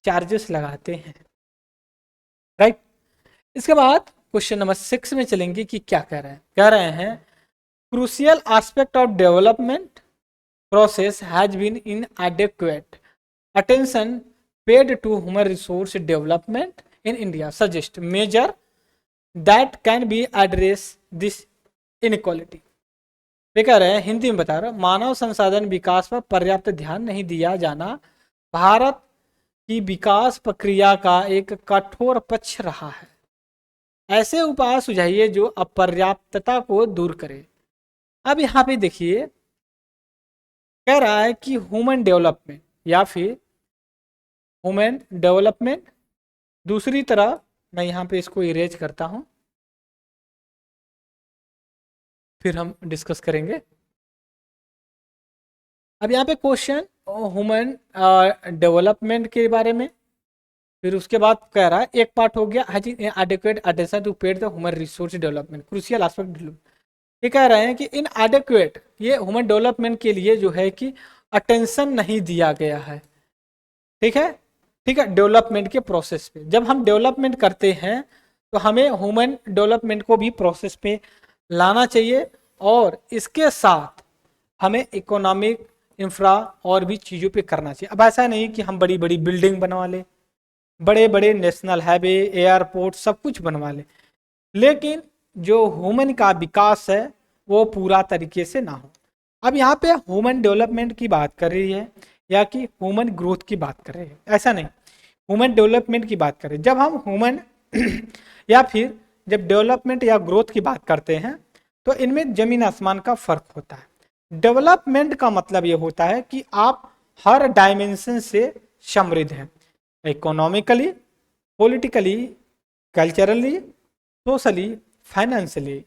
S1: चार्जेस लगाते हैं, राइट। इसके बाद क्वेश्चन नंबर 6 में चलेंगे कि क्या कह रहे हैं crucial aspect of development process has been inadequate attention paid to human resource development in India suggest measure that can be address this inequality. वे कह रहे हैं, हिंदी में बता रहा हूं, मानव संसाधन विकास पर पर्याप्त ध्यान नहीं दिया जाना भारत की विकास प्रक्रिया का एक कठोर पक्ष रहा है। ऐसे उपाय सुझाइए जो अपर्याप्तता को दूर करे। अब यहाँ पे देखिए, कह रहा है कि ह्यूमन डेवलपमेंट या फिर ह्यूमन डेवलपमेंट। दूसरी तरह मैं यहाँ पे इसको इरेज करता हूँ, फिर हम डिस्कस करेंगे। अब यहाँ पे क्वेश्चन ह्यूमन डेवलपमेंट के बारे में, फिर उसके बाद कह रहा है एक पार्ट हो गया adequate attention to paid the human resource development crucial aspect. ये कह रहे हैं कि इन एडेक्वेट, ये ह्यूमन डेवलपमेंट के लिए जो है कि अटेंशन नहीं दिया गया है। ठीक है, ठीक है, डेवलपमेंट के प्रोसेस पे जब हम डेवलपमेंट करते हैं तो हमें ह्यूमन डेवलपमेंट को भी प्रोसेस पे लाना चाहिए, और इसके साथ हमें इकोनॉमिक इंफ्रा और भी चीज़ों पे करना चाहिए। अब ऐसा नहीं कि हम बड़ी बड़ी बिल्डिंग बनवा लें, बड़े बड़े नेशनल हाईवे, एयरपोर्ट सब कुछ बनवा लें, लेकिन जो ह्यूमन का विकास है वो पूरा तरीके से ना हो। अब यहाँ पे ह्यूमन डेवलपमेंट की बात कर रही है या कि ह्यूमन ग्रोथ की बात कर रहे हैं, ऐसा नहीं, ह्यूमन डेवलपमेंट की बात करें। जब हम ह्यूमन या फिर जब डेवलपमेंट या ग्रोथ की बात करते हैं तो इनमें जमीन आसमान का फर्क होता है। डेवलपमेंट का मतलब ये होता है कि आप हर डायमेंशन से समृद्ध हैं, economically, politically, culturally, socially, financially.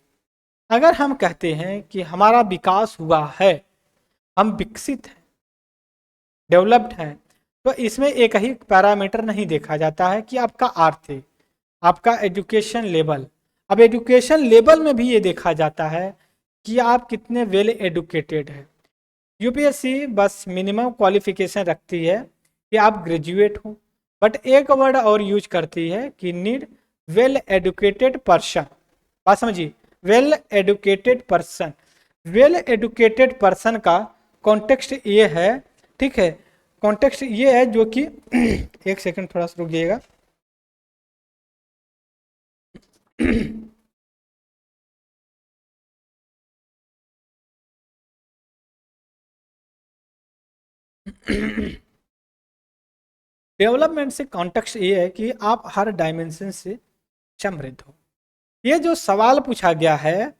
S1: अगर हम कहते हैं कि हमारा विकास हुआ है, हम विकसित हैं, डेवलप्ड हैं, तो इसमें एक ही पैरामीटर नहीं देखा जाता है कि आपका आर्थिक, आपका एजुकेशन लेवल। अब एजुकेशन लेवल में भी ये देखा जाता है कि आप कितने वेल एडुकेटेड हैं। यूपीएससी बस मिनिमम क्वालिफिकेशन रखती है कि आप ग्रेजुएट हो, बट एक वर्ड और यूज करती है कि नीड वेल एडुकेटेड पर्सन। बात समझिए, well educated person. Well educated person का कॉन्टेक्स्ट ये है, ठीक है, कॉन्टेक्स्ट ये है जो कि एक सेकंड थोड़ा सा रुकिएगा। डेवलपमेंट से कॉन्टेक्स्ट ये है कि आप हर डायमेंशन से समृद्ध हो। ये जो सवाल पूछा गया है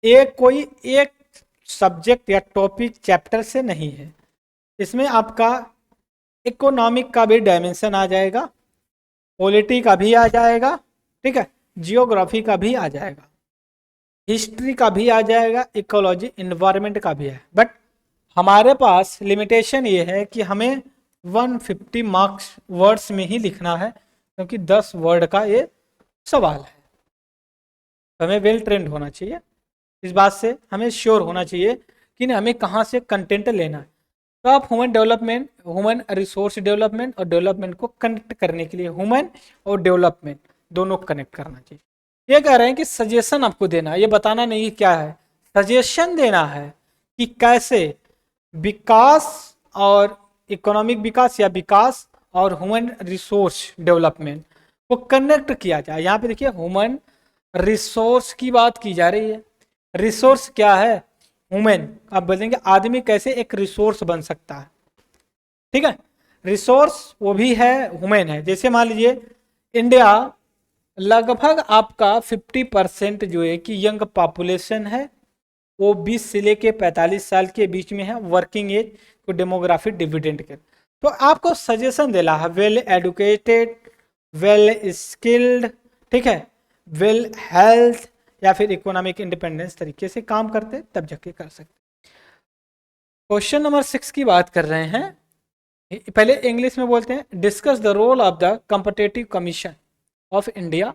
S1: एक कोई एक सब्जेक्ट या टॉपिक चैप्टर से नहीं है, इसमें आपका इकोनॉमिक का भी डायमेंशन आ जाएगा, पॉलिटी का भी आ जाएगा, ठीक है, जियोग्राफी का भी आ जाएगा, हिस्ट्री का भी आ जाएगा, इकोलॉजी इन्वायरमेंट का भी है। बट हमारे पास लिमिटेशन ये है कि हमें 150 मार्क्स वर्ड्स में ही लिखना है, क्योंकि 10 वर्ड का ये सवाल है। तो हमें वेल ट्रेंड होना चाहिए, इस बात से हमें श्योर होना चाहिए कि नहीं हमें कहाँ से कंटेंट लेना है। तो आप human development, human resource development और डेवलपमेंट को कनेक्ट करने के लिए ह्यूमन और डेवलपमेंट दोनों कनेक्ट करना चाहिए। ये कह रहे हैं कि सजेशन आपको देना है, ये बताना नहीं क्या है, सजेशन देना है कि कैसे विकास और इकोनॉमिक विकास या विकास और ह्यूमन रिसोर्स डेवलपमेंट को कनेक्ट किया जाए। यहाँ पे देखिए ह्यूमन रिसोर्स की बात की जा रही है। रिसोर्स क्या है? ह्यूमन। आप बोलेंगे आदमी कैसे एक रिसोर्स बन सकता है, ठीक है, रिसोर्स वो भी है, ह्यूमन है। जैसे मान लीजिए इंडिया लगभग आपका 50% जो है कि यंग पॉपुलेशन है, वो 20 से लेके 45 साल के बीच में है, वर्किंग एज को डेमोग्राफिक डिविडेंड के। तो आपको सजेशन देना है वेल एडुकेटेड, वेल स्किल्ड, ठीक है, वेल हेल्थ या फिर इकोनॉमिक इंडिपेंडेंस तरीके से काम करते तब जाके कर सकते। क्वेश्चन नंबर 6 की बात कर रहे हैं, पहले इंग्लिश में बोलते हैं। Discuss the role of the competitive commission of India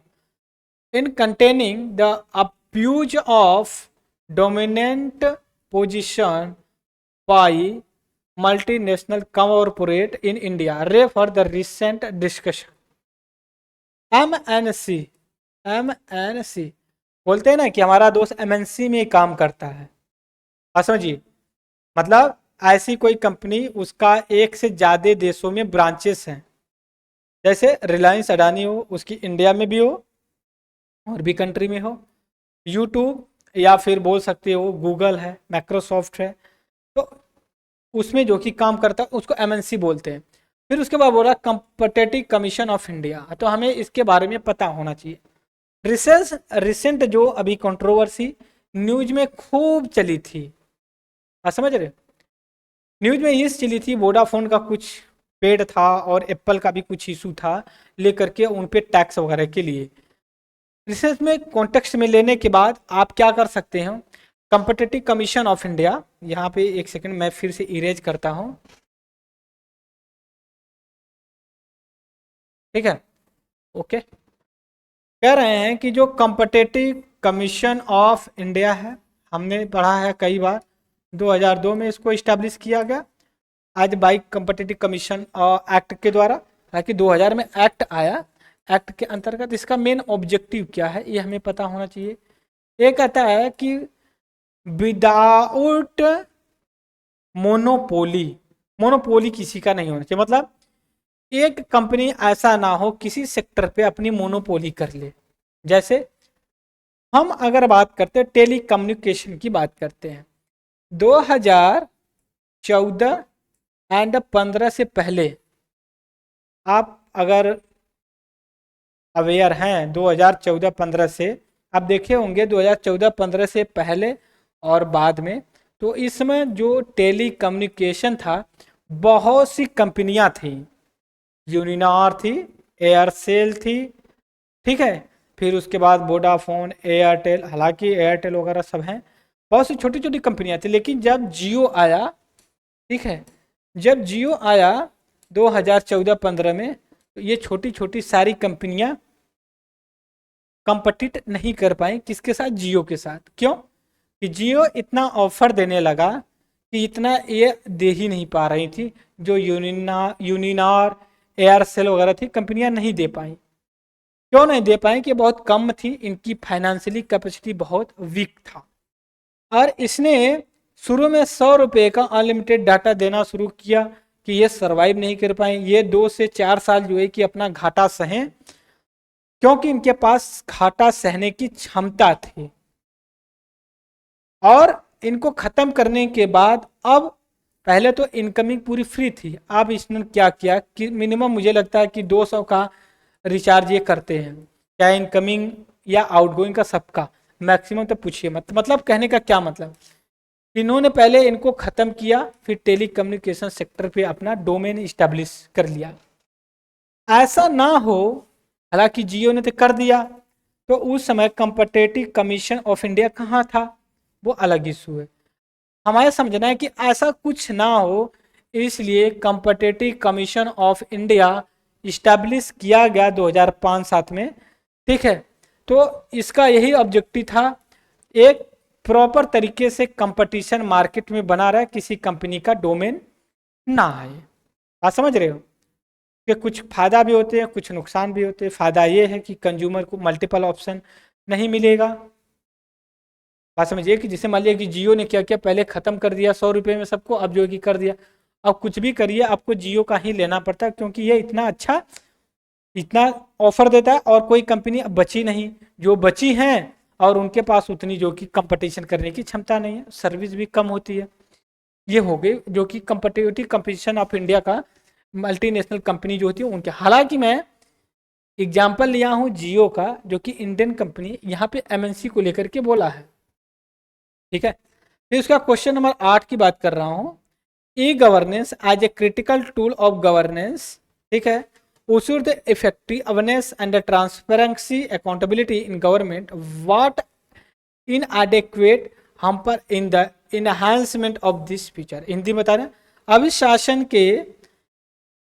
S1: in containing the abuse of dominant position by multinational corporate in India. Refer the recent discussion. MNC बोलते हैं ना कि हमारा दोस्त MNC में काम करता है। समझिए, मतलब ऐसी कोई कंपनी उसका एक से ज़्यादा देशों में ब्रांचेस हैं, जैसे रिलायंस अडानी हो, उसकी इंडिया में भी हो और भी कंट्री में हो, यूट्यूब या फिर बोल सकते हो गूगल है, माइक्रोसॉफ्ट है, तो उसमें जो कि काम करता है उसको एमएनसी बोलते हैं। फिर उसके बाद बोला कम्पिटिटिव कमीशन ऑफ इंडिया, तो हमें इसके बारे में पता होना चाहिए। रिसेंट जो अभी कंट्रोवर्सी न्यूज में खूब चली थी, आप समझ रहे, न्यूज में ये चली थी, वोडाफोन का कुछ पेड था और एप्पल का भी कुछ इशू था लेकर के उन पे टैक्स वगैरह के लिए। रिसर्च में कॉन्टेक्स्ट में लेने के बाद आप क्या कर सकते हैं, कम्पिटिटिव कमीशन ऑफ इंडिया, यहाँ पे एक सेकंड मैं फिर से इरेज करता हूँ, ठीक है, ओके। कह रहे हैं कि जो कम्पिटिटिव कमीशन ऑफ इंडिया है, हमने पढ़ा है कई बार, 2002 में इसको इस्टेब्लिश किया गया आज बाई कम्पिटिटिव कमीशन एक्ट के द्वारा, ताकि 2000 में एक्ट आया। एक्ट के अंतर्गत इसका मेन ऑब्जेक्टिव क्या है ये हमें पता होना चाहिए। ये कहता है कि विदाउट मोनोपोली, मोनोपोली किसी का नहीं होना चाहिए, मतलब एक कंपनी ऐसा ना हो किसी सेक्टर पे अपनी मोनोपोली कर ले। जैसे हम अगर बात करते हैं टेली कम्युनिकेशन की बात करते हैं, 2014 एंड 15 से पहले आप अगर अवेयर हैं 2014-15 से, आप देखे होंगे 2014-15 से पहले और बाद में, तो इसमें जो टेली कम्युनिकेशन था बहुत सी कंपनियां थी, यूनिनॉर थी, एयरसेल थी, ठीक है, फिर उसके बाद वोडाफोन, एयरटेल, हालांकि एयरटेल वगैरह सब हैं, बहुत सी छोटी छोटी कंपनियां थी। लेकिन जब जियो आया, ठीक है, जब जियो आया 2014-15 में, तो ये छोटी छोटी सारी कंपनियां कंपटीट नहीं कर पाई किसके साथ, जियो के साथ। क्यों कि जियो इतना ऑफर देने लगा कि इतना ये दे ही नहीं पा रही थी, जो यूनिनॉर एयरसेल वगैरह थी कंपनियां नहीं दे पाई। क्यों नहीं दे पाई कि बहुत कम थी, इनकी फाइनेंशियली कैपेसिटी बहुत वीक था। और इसने शुरू में 100 रुपये का अनलिमिटेड डाटा देना शुरू किया कि ये सरवाइव नहीं कर पाए, ये 2 से 4 साल जो है कि अपना घाटा सहें, क्योंकि इनके पास घाटा सहने की क्षमता थी। और इनको खत्म करने के बाद अब पहले तो इनकमिंग पूरी फ्री थी, अब इसने क्या किया कि मिनिमम मुझे लगता है कि 200 का रिचार्ज ये करते हैं, क्या इनकमिंग या आउटगोइंग का, सबका मैक्सिमम तो पूछिए मत। मतलब कहने का क्या मतलब, इन्होंने पहले इनको खत्म किया, फिर टेली कम्युनिकेशन सेक्टर पे अपना डोमेन इस्टेब्लिश कर लिया। ऐसा ना हो, हालांकि जियो ने तो कर दिया, तो उस समय कम्पिटिटिव कमीशन ऑफ इंडिया कहाँ था, वो अलग इशू है। हमारा समझना है कि ऐसा कुछ ना हो, इसलिए competitive commission of India establish किया गया 2005-7 में, ठीक है। तो इसका यही ऑब्जेक्टिव था, एक प्रॉपर तरीके से कंपटीशन मार्केट में बना रहा, किसी कंपनी का डोमेन ना आए। आप समझ रहे हो कि कुछ फायदा भी होते हैं, कुछ नुकसान भी होते हैं। फायदा ये है कि कंज्यूमर को मल्टीपल ऑप्शन नहीं मिलेगा। बात समझिए कि जिसे मान लिया कि जियो ने क्या किया, पहले खत्म कर दिया 100 रुपये में सबको, अब जो है कि कर दिया, अब कुछ भी करिए आपको जियो का ही लेना पड़ता है, क्योंकि ये इतना अच्छा, इतना ऑफर देता है और कोई कंपनी अब बची नहीं, जो बची हैं और उनके पास उतनी जो कि कंपटीशन करने की क्षमता नहीं है, सर्विस भी कम होती है। ये हो गई जो कि कंपटीटिव कंपटीशन ऑफ इंडिया का, मल्टीनेशनल कंपनी जो होती है उनके। हालांकि मैं एग्जाम्पल लिया हूँ जियो का, जो कि इंडियन कंपनी, यहाँ पे एमएनसी को लेकर के बोला है, ठीक है। फिर उसका क्वेश्चन नंबर 8 की बात कर रहा हूँ, e governance as a critical tool of governance, ठीक है, ensure the effective awareness and transparency accountability in government, what inadequate hamper in the enhancement of this feature. Hindi बता रहे, अभिशासन के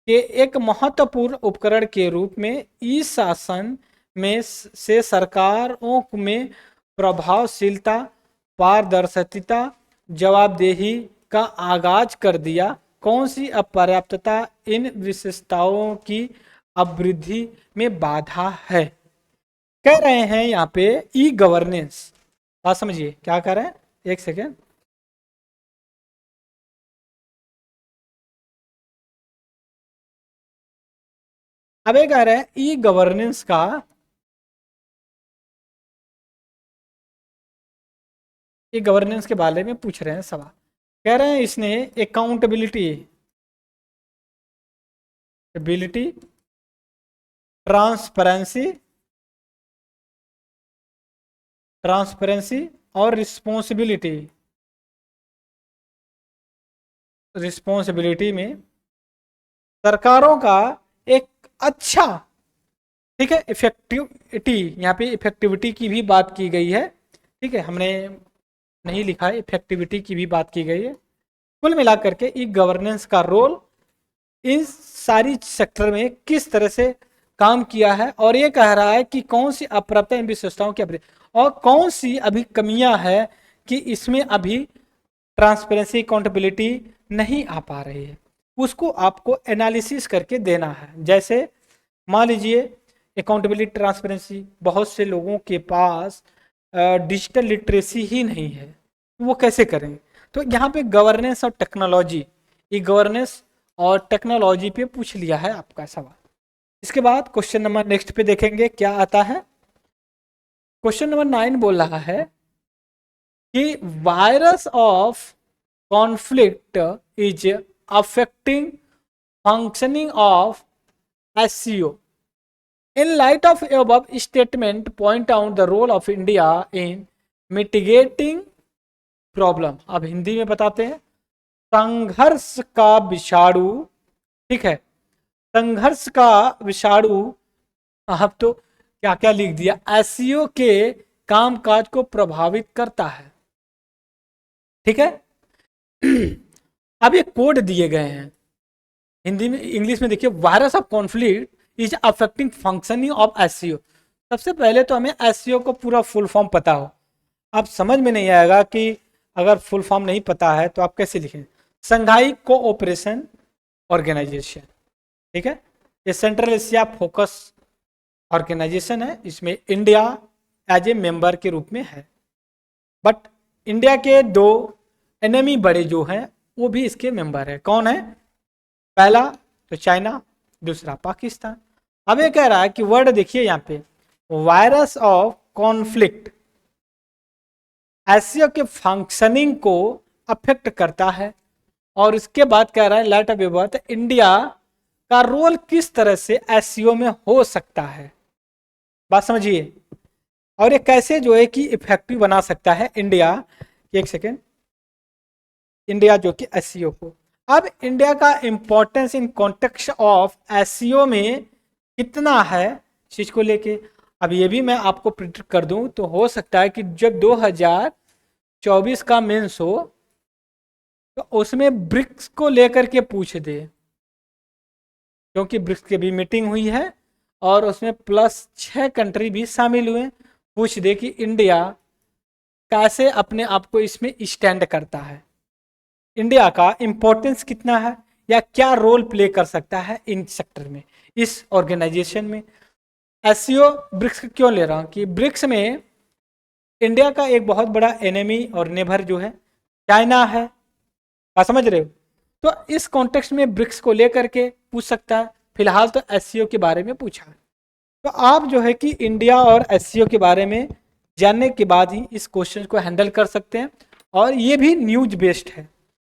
S1: एक महत्वपूर्ण उपकरण के रूप में ई शासन में से सरकारों में प्रभावशीलता, पारदर्शिता, जवाबदेही का आगाज कर दिया। कौन सी अपर्याप्तता इन विशेषताओं की अभिवृद्धि में बाधा है। कह रहे हैं यहाँ पे ई गवर्नेंस, बात समझिए क्या कह रहे हैं, एक सेकेंड, अब ये कह रहे हैं ई गवर्नेंस का ये गवर्नेंस के बारे में पूछ रहे हैं सवाल। कह रहे हैं इसने अकाउंटेबिलिटी एबिलिटी ट्रांसपेरेंसी ट्रांसपेरेंसी और रिस्पॉन्सिबिलिटी रिस्पॉन्सिबिलिटी में सरकारों का एक अच्छा, ठीक है, इफेक्टिविटी, यहाँ पे इफेक्टिविटी की भी बात की गई है, ठीक है, हमने नहीं लिखा है, इफेक्टिविटी की भी बात की गई है। कुल मिलाकर के ई गवर्नेंस का रोल इन सारी सेक्टर में किस तरह से काम किया है, और ये कह रहा है कि कौन सी अप्राप्य इन विशेषताओं की और कौन सी अभी कमियां है कि इसमें अभी ट्रांसपेरेंसी अकाउंटेबिलिटी नहीं आ पा रही है, उसको आपको एनालिसिस करके देना है। जैसे मान लीजिए अकाउंटेबिलिटी ट्रांसपेरेंसी, बहुत से लोगों के पास डिजिटल लिटरेसी ही नहीं है, वो कैसे करें? तो यहाँ पे गवर्नेंस और टेक्नोलॉजी, ये गवर्नेंस और टेक्नोलॉजी पे पूछ लिया है आपका सवाल। इसके बाद क्वेश्चन नंबर नेक्स्ट पे देखेंगे क्या आता है। क्वेश्चन नंबर 9 बोल रहा है कि virus of conflict is affecting functioning of SCO. In light of above statement, point out the role of India in mitigating problem. अब हिंदी में बताते हैं। संघर्ष का विषाणु, ठीक है, संघर्ष का विषाणु, अब तो क्या क्या लिख दिया, SCO के कामकाज को प्रभावित करता है, ठीक है। अब ये कोड दिए गए हैं हिंदी में, इंग्लिश में देखिए, virus of conflict is affecting functioning of SCO। सबसे पहले तो हमें SCO को पूरा फुल फॉर्म पता हो। अब समझ में नहीं आएगा कि अगर फुल फॉर्म नहीं पता है तो आप कैसे लिखें। संघाई कोऑपरेशन ऑर्गेनाइजेशन, ठीक है, ये सेंट्रल एशिया फोकस ऑर्गेनाइजेशन है, इसमें इंडिया एज ए मेंबर के रूप में है। बट इंडिया के 2 एनिमी बड़े जो हैं वो भी इसके मेंबर है। कौन है? पहला तो चाइना, दूसरा पाकिस्तान। अब ये कह रहा है कि वर्ड देखिए यहाँ पे, वायरस ऑफ कॉन्फ्लिक्ट SCO के फंक्शनिंग को अफेक्ट करता है, और इसके बाद कह रहा है लाइट ऑफ बर्थ इंडिया का रोल किस तरह से SCO में हो सकता है, बात समझिए, और ये कैसे जो है कि इफेक्टिव बना सकता है इंडिया, एक सेकेंड, इंडिया जो कि SCO को। अब इंडिया का importance in context of SCO में कितना है चीज को लेके, अब ये भी मैं आपको प्रिडिक्ट कर दूं तो हो सकता है कि जब 2024 का मेंस हो तो उसमें ब्रिक्स को लेकर के पूछ दे, क्योंकि ब्रिक्स की भी मीटिंग हुई है और उसमें +6 कंट्री भी शामिल हुए। पूछ दे कि इंडिया कैसे अपने आप को इसमें स्टैंड करता है, इंडिया का इंपॉर्टेंस कितना है, या क्या रोल प्ले कर सकता है इन सेक्टर में, इस ऑर्गेनाइजेशन में। SCO ब्रिक्स क्यों ले रहा हूँ कि ब्रिक्स में इंडिया का एक बहुत बड़ा एनिमी और नेबर जो है चाइना है, आप समझ रहे हो। तो इस कॉन्टेक्स्ट में ब्रिक्स को लेकर के पूछ सकता है। फिलहाल तो SCO के बारे में पूछा है, तो आप जो है कि इंडिया और SCO के बारे में जानने के बाद ही इस क्वेश्चन को हैंडल कर सकते हैं। और ये भी न्यूज बेस्ड है,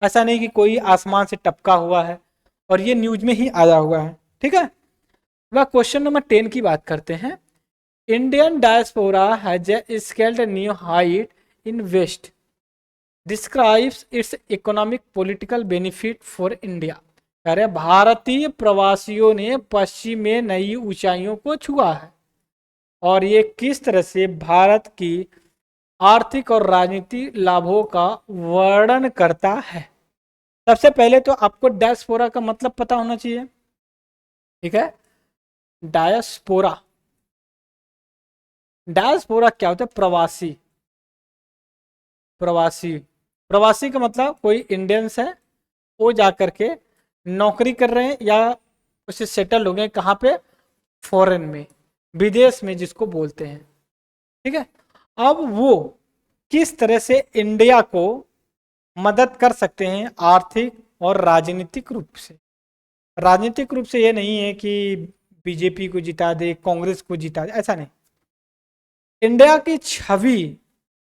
S1: ऐसा नहीं कि कोई आसमान से टपका हुआ है, और ये न्यूज में ही आया हुआ है, ठीक है। वह क्वेश्चन नंबर 10 की बात करते हैं। Indian diaspora has scaled new height in west, describes its economic political benefit for India. कह रहे भारतीय प्रवासियों ने पश्चिम में नई ऊंचाइयों को छुआ है, और ये किस तरह से भारत की आर्थिक और राजनीतिक लाभों का वर्णन करता है। सबसे पहले तो आपको डायस्पोरा का मतलब पता होना चाहिए, ठीक है। डायस्पोरा, डायस्पोरा क्या होता है? प्रवासी। प्रवासी, प्रवासी का मतलब कोई इंडियंस है, वो जा करके नौकरी कर रहे हैं या उसे सेटल हो गए, कहाँ पे? फॉरेन में, विदेश में जिसको बोलते हैं, ठीक है। अब वो किस तरह से इंडिया को मदद कर सकते हैं आर्थिक और राजनीतिक रूप से। राजनीतिक रूप से ये नहीं है कि बीजेपी को जिता दे, कांग्रेस को जिता दे, ऐसा नहीं। इंडिया की छवि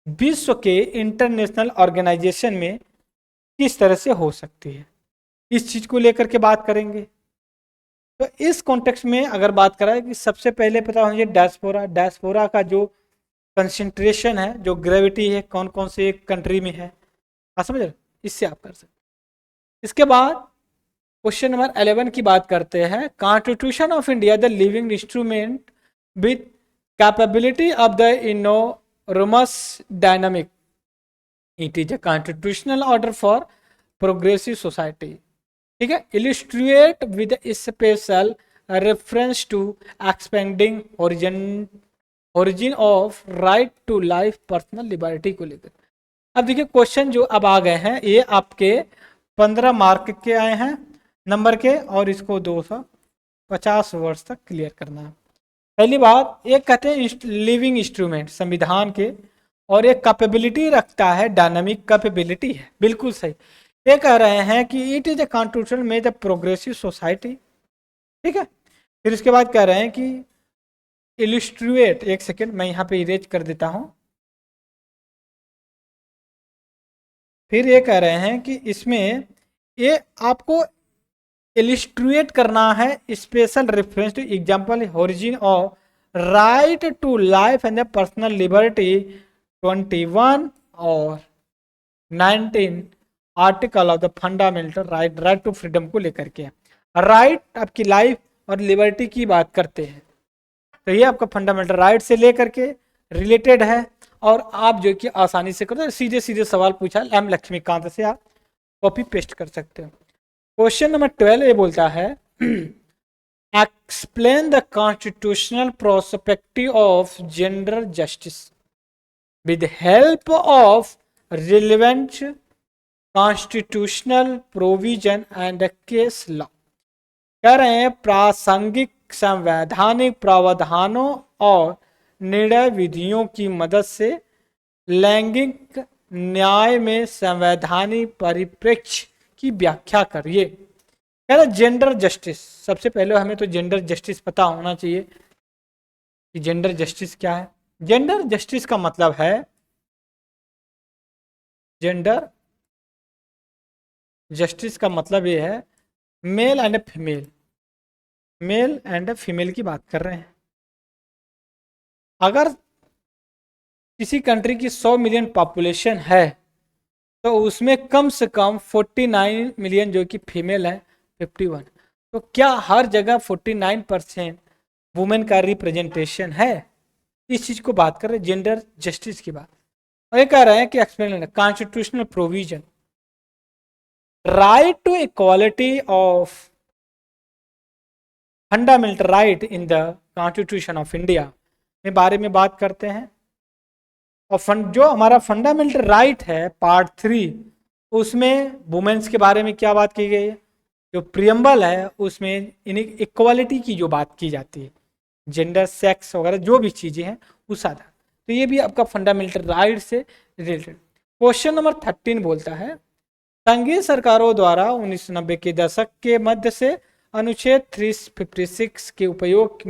S1: विश्व के इंटरनेशनल ऑर्गेनाइजेशन में किस तरह से हो सकती है, इस चीज को लेकर के बात करेंगे। तो इस कॉन्टेक्स्ट में अगर बात करें कि सबसे पहले पता होना चाहिए डायस्पोरा, डायस्पोरा का जो कंसंट्रेशन है, जो ग्रेविटी है, कौन कौन से कंट्री में है, आप समझ रहे, इससे आप कर सकते। इसके बाद क्वेश्चन नंबर 11 की बात करते हैं। Constitution of India the living instrument with capability of the enormous dynamic, it is a constitutional order for progressive society. ठीक है, illustrate with special reference to expanding origin of right to life personal liberty को लेकर। अब देखिए question जो अब आ गए हैं ये आपके 15 मार्क के आए हैं नंबर के, और इसको 250 वर्ष तक क्लियर करना है। पहली बात ये कहते हैं लिविंग इंस्ट्रूमेंट संविधान के, और एक कैपेबिलिटी रखता है, डायनामिक कैपेबिलिटी है, बिल्कुल सही। ये कह रहे हैं कि इट इज ए कॉन्स्टिट्यूशन में द प्रोग्रेसिव सोसाइटी। ठीक है, फिर इसके बाद कह रहे हैं कि इलिस्ट्रेट, एक सेकेंड मैं यहाँ पे इरेज कर देता हूँ। फिर ये कह रहे हैं कि इसमें ये आपको इलिस्ट्रेट करना है special reference to example origin of right to life and personal liberty 21 और 19 article of the fundamental right to freedom को लेकर के। राइट आपकी लाइफ और लिबर्टी की बात करते हैं, तो ये आपका फंडामेंटल राइट से लेकर के रिलेटेड है, और आप जो कि आसानी से करते, सीधे सीधे सवाल पूछा एम लक्ष्मीकांत से, आप कॉपी पेस्ट कर सकते हो। क्वेश्चन नंबर 12 ये बोलता है explain the constitutional prospective of gender justice with help of relevant constitutional provision and case law. कह रहे हैं प्रासंगिक संवैधानिक प्रावधानों और निर्णय विधियों की मदद से लैंगिक न्याय में संवैधानिक परिप्रेक्ष्य की व्याख्या करिए। कह रहे जेंडर जस्टिस, सबसे पहले हमें तो जेंडर जस्टिस पता होना चाहिए कि जेंडर जस्टिस क्या है। जेंडर जस्टिस का मतलब है, जेंडर जस्टिस का मतलब ये है male and female, male and female की बात कर रहे हैं। अगर किसी कंट्री की 100 मिलियन पॉपुलेशन है तो उसमें कम से कम 49 मिलियन जो कि फीमेल है, 51, तो क्या हर जगह 49% वुमेन का रिप्रेजेंटेशन है? इस चीज को बात कर रहे हैं जेंडर जस्टिस की बात। और ये कह रहे हैं कि explain constitutional provision right to equality of fundamental right in the constitution of India के बारे में बात करते हैं। और जो हमारा फंडामेंटल राइट है पार्ट 3, उसमें वुमेन्स के बारे में क्या बात की गई है, जो प्रियम्बल है उसमें इक्वालिटी की जो बात की जाती है, जेंडर सेक्स वगैरह जो भी चीजें हैं उस आधार, तो ये भी आपका फंडामेंटल राइट से रिलेटेड। क्वेश्चन नंबर 13 बोलता है संघीय सरकारों द्वारा 1990 के दशक के मध्य से अनुच्छेद 356 के उपयोग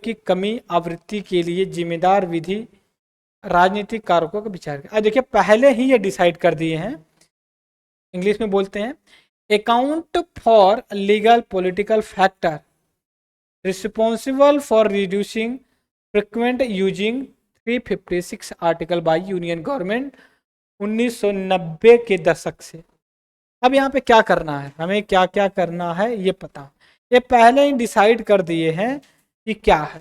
S1: की कमी आवृत्ति के लिए जिम्मेदार विधि राजनीतिक कारकों का विचार कर। देखिए पहले ही ये डिसाइड कर दिए हैं, इंग्लिश में बोलते हैं account for legal political factor responsible for reducing frequent using 356 article by union government 1990 के दशक से। अब यहाँ पे क्या करना है, हमें क्या क्या करना है ये पता, ये पहले ही डिसाइड कर दिए हैं कि क्या है,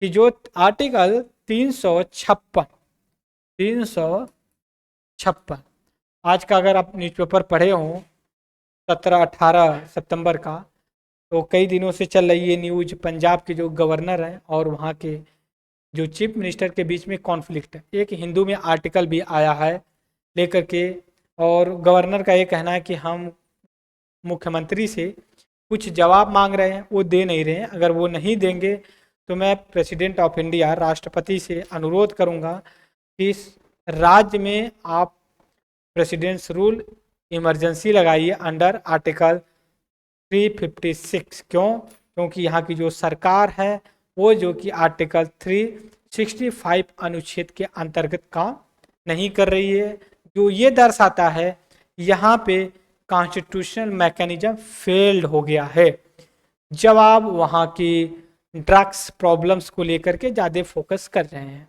S1: कि जो आर्टिकल 356 आज का अगर आप न्यूज़पेपर पढ़े हो 17-18 सितंबर का, तो कई दिनों से चल रही है न्यूज, पंजाब के जो गवर्नर हैं और वहाँ के जो चीफ मिनिस्टर के बीच में कॉन्फ्लिक्ट है। एक हिंदू में आर्टिकल भी आया है लेकर के, और गवर्नर का ये कहना है कि हम मुख्यमंत्री से कुछ जवाब मांग रहे हैं, वो दे नहीं रहे हैं, अगर वो नहीं देंगे तो मैं प्रेसिडेंट ऑफ इंडिया राष्ट्रपति से अनुरोध करूंगा कि इस राज्य में आप प्रेसिडेंट्स रूल इमरजेंसी लगाइए अंडर आर्टिकल 356। क्यों? क्योंकि यहाँ की जो सरकार है वो जो कि आर्टिकल 365 अनुच्छेद के अंतर्गत काम नहीं कर रही है, जो ये दर्शाता है यहाँ पे कॉन्स्टिट्यूशनल मैकेनिज्म फेल्ड हो गया है जब आप वहाँ की ड्रग्स प्रॉब्लम्स को लेकर के ज़्यादा फोकस कर रहे हैं।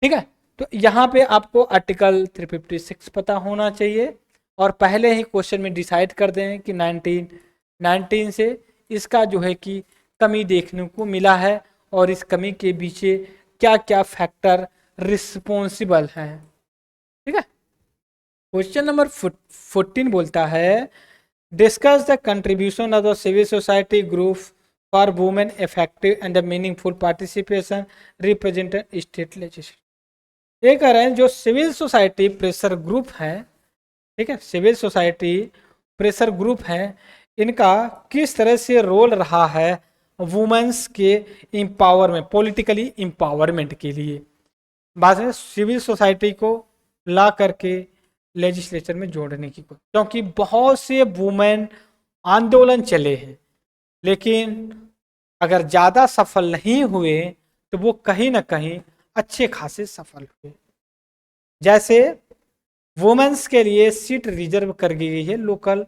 S1: ठीक है, तो यहाँ पे आपको आर्टिकल 356 पता होना चाहिए और पहले ही क्वेश्चन में डिसाइड कर दें कि 1919 से इसका जो है कि कमी देखने को मिला है और इस कमी के पीछे क्या क्या फैक्टर रिस्पॉन्सिबल हैं। ठीक है, क्वेश्चन नंबर 14 बोलता है discuss the contribution of the civil society group for women effective and the meaningful participation represented state legislation. ये कह रहे हैं जो सिविल सोसाइटी प्रेशर ग्रुप है, ठीक है, सिविल सोसाइटी प्रेशर ग्रुप है, इनका किस तरह से रोल रहा है वुमेन्स के एम्पावरमेंट, पॉलिटिकली एम्पावरमेंट के लिए। बाद में सिविल सोसाइटी को ला करके लेजिस्लेचर में जोड़ने की कोशिश, क्योंकि बहुत से वुमेन आंदोलन चले हैं लेकिन अगर ज़्यादा सफल नहीं हुए तो वो कहीं ना कहीं अच्छे खासे सफल हुए। जैसे वुमेन्स के लिए सीट रिजर्व कर गई है लोकल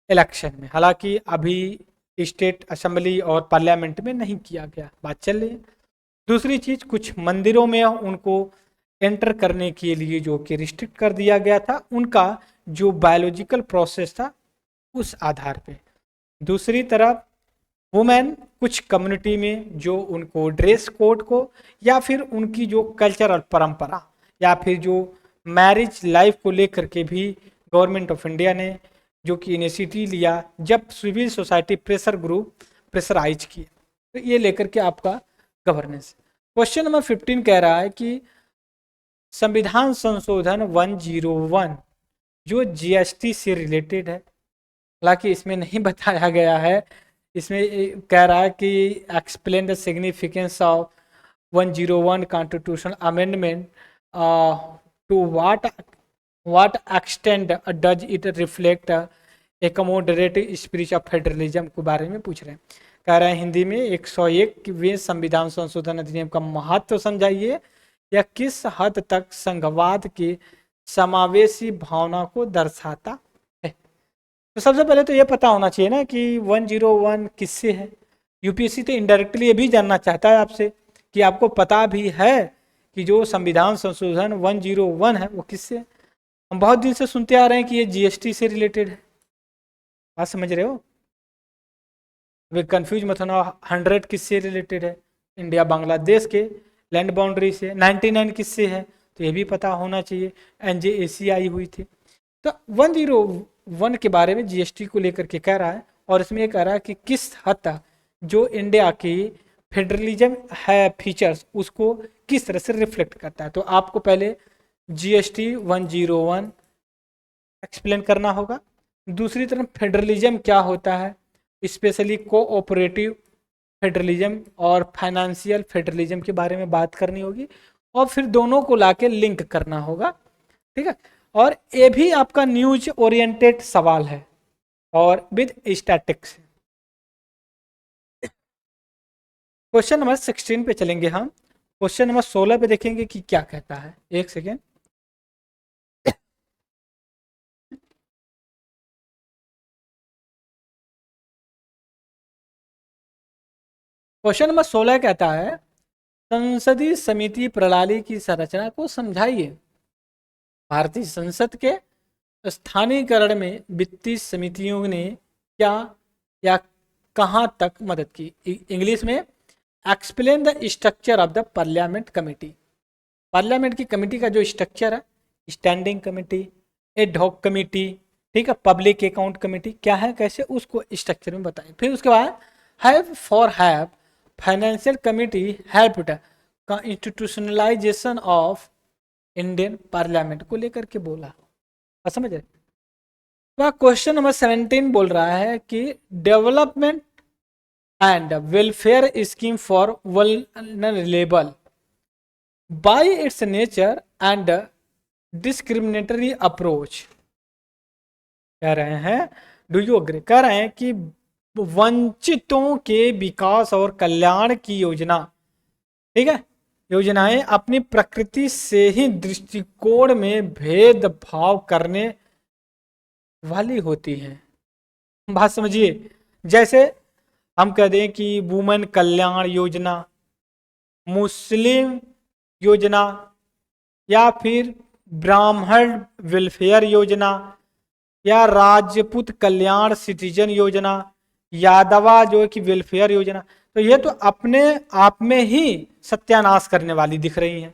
S1: इलेक्शन में, हालांकि अभी स्टेट असेंबली और पार्लियामेंट में नहीं किया गया, बात चल रही है। दूसरी चीज, कुछ मंदिरों में उनको एंटर करने के लिए जो कि रिस्ट्रिक्ट कर दिया गया था, उनका जो बायोलॉजिकल प्रोसेस था उस आधार पे। दूसरी तरफ वुमेन कुछ कम्युनिटी में जो उनको ड्रेस कोड को या फिर उनकी जो कल्चरल परंपरा या फिर जो मैरिज लाइफ को लेकर के भी गवर्नमेंट ऑफ इंडिया ने जो कि इनिशिएटिव लिया जब civil society pressure group pressurise किए, तो ये लेकर के आपका गवर्नेंस। क्वेश्चन नंबर 15 कह रहा है कि संविधान संशोधन 101 जो जीएसटी से रिलेटेड है, हालांकि इसमें नहीं बताया गया है, इसमें कह रहा है कि explain the significance of 101 constitutional amendment to what extend does it reflect accommodative spirit of federalism के बारे में पूछ रहे हैं। कह रहे हैं हिंदी में 101वें संविधान संशोधन अधिनियम का महत्व समझाइए, यह किस हद तक संघवाद की समावेशी भावना को दर्शाता है। तो सबसे पहले तो यह पता होना चाहिए ना कि 101 किससे है। यूपीएससी तो इनडायरेक्टली ये भी जानना चाहता है आपसे कि आपको पता भी है कि जो संविधान संशोधन 101 है वो किससे है। हम बहुत दिन से सुनते आ रहे हैं कि ये जीएसटी से रिलेटेड है, बात समझ रहे हो, वे कंफ्यूज मत होना। 100 किससे रिलेटेड है, इंडिया बांग्लादेश के लैंड बाउंड्री से। 99 किससे है, तो ये भी पता होना चाहिए, एनजेएसी आई हुई थी। तो 101 के बारे में जीएसटी को लेकर के कह रहा है और इसमें ये कह रहा है कि किस हद तक जो इंडिया की फेडरलिज्म है फीचर्स उसको किस तरह से रिफ्लेक्ट करता है। तो आपको पहले जीएसटी 101 एक्सप्लेन करना होगा। दूसरी तरफ फेडरलिज्म क्या होता है, स्पेशली कोऑपरेटिव फेडरलिज्म और फाइनेंशियल फेडरलिज्म के बारे में बात करनी होगी और फिर दोनों को लाके लिंक करना होगा। ठीक है, और ये भी आपका न्यूज ओरिएंटेड सवाल है और विद स्टैटिक्स। क्वेश्चन नंबर 16 पे चलेंगे हम। क्वेश्चन नंबर 16 पे देखेंगे कि क्या कहता है। एक सेकेंड, क्वेश्चन नंबर 16 कहता है संसदीय समिति प्रणाली की संरचना को समझाइए। भारतीय संसद के स्थानीयकरण में वित्तीय समितियों ने क्या या कहां तक मदद की। इंग्लिश में explain the structure of the parliament committee. Parliament की कमेटी का जो स्ट्रक्चर है, standing committee, ad hoc committee, ठीक है, पब्लिक अकाउंट कमेटी क्या है, कैसे उसको स्ट्रक्चर में बताएं। फिर उसके बाद have financial committee helped institutionalisation of Indian parliament को लेकर के बोला, समझ रहे। तो क्वेश्चन नंबर 17 बोल रहा है कि development and welfare scheme for vulnerable bye it's nature and discriminatory approach. कह रहे हैं डू यू अग्री, कह रहे हैं कि वंचितों के विकास और कल्याण की योजना, ठीक है, योजनाएं अपनी प्रकृति से ही दृष्टिकोण में भेदभाव करने वाली होती हैं। बात समझिए, जैसे हम कह दें कि वुमेन कल्याण योजना, मुस्लिम योजना, या फिर ब्राह्मण वेलफेयर योजना, या राजपूत कल्याण सिटीजन योजना, यादवा जो है कि वेलफेयर योजना, तो ये तो अपने आप में ही सत्यानाश करने वाली दिख रही हैं।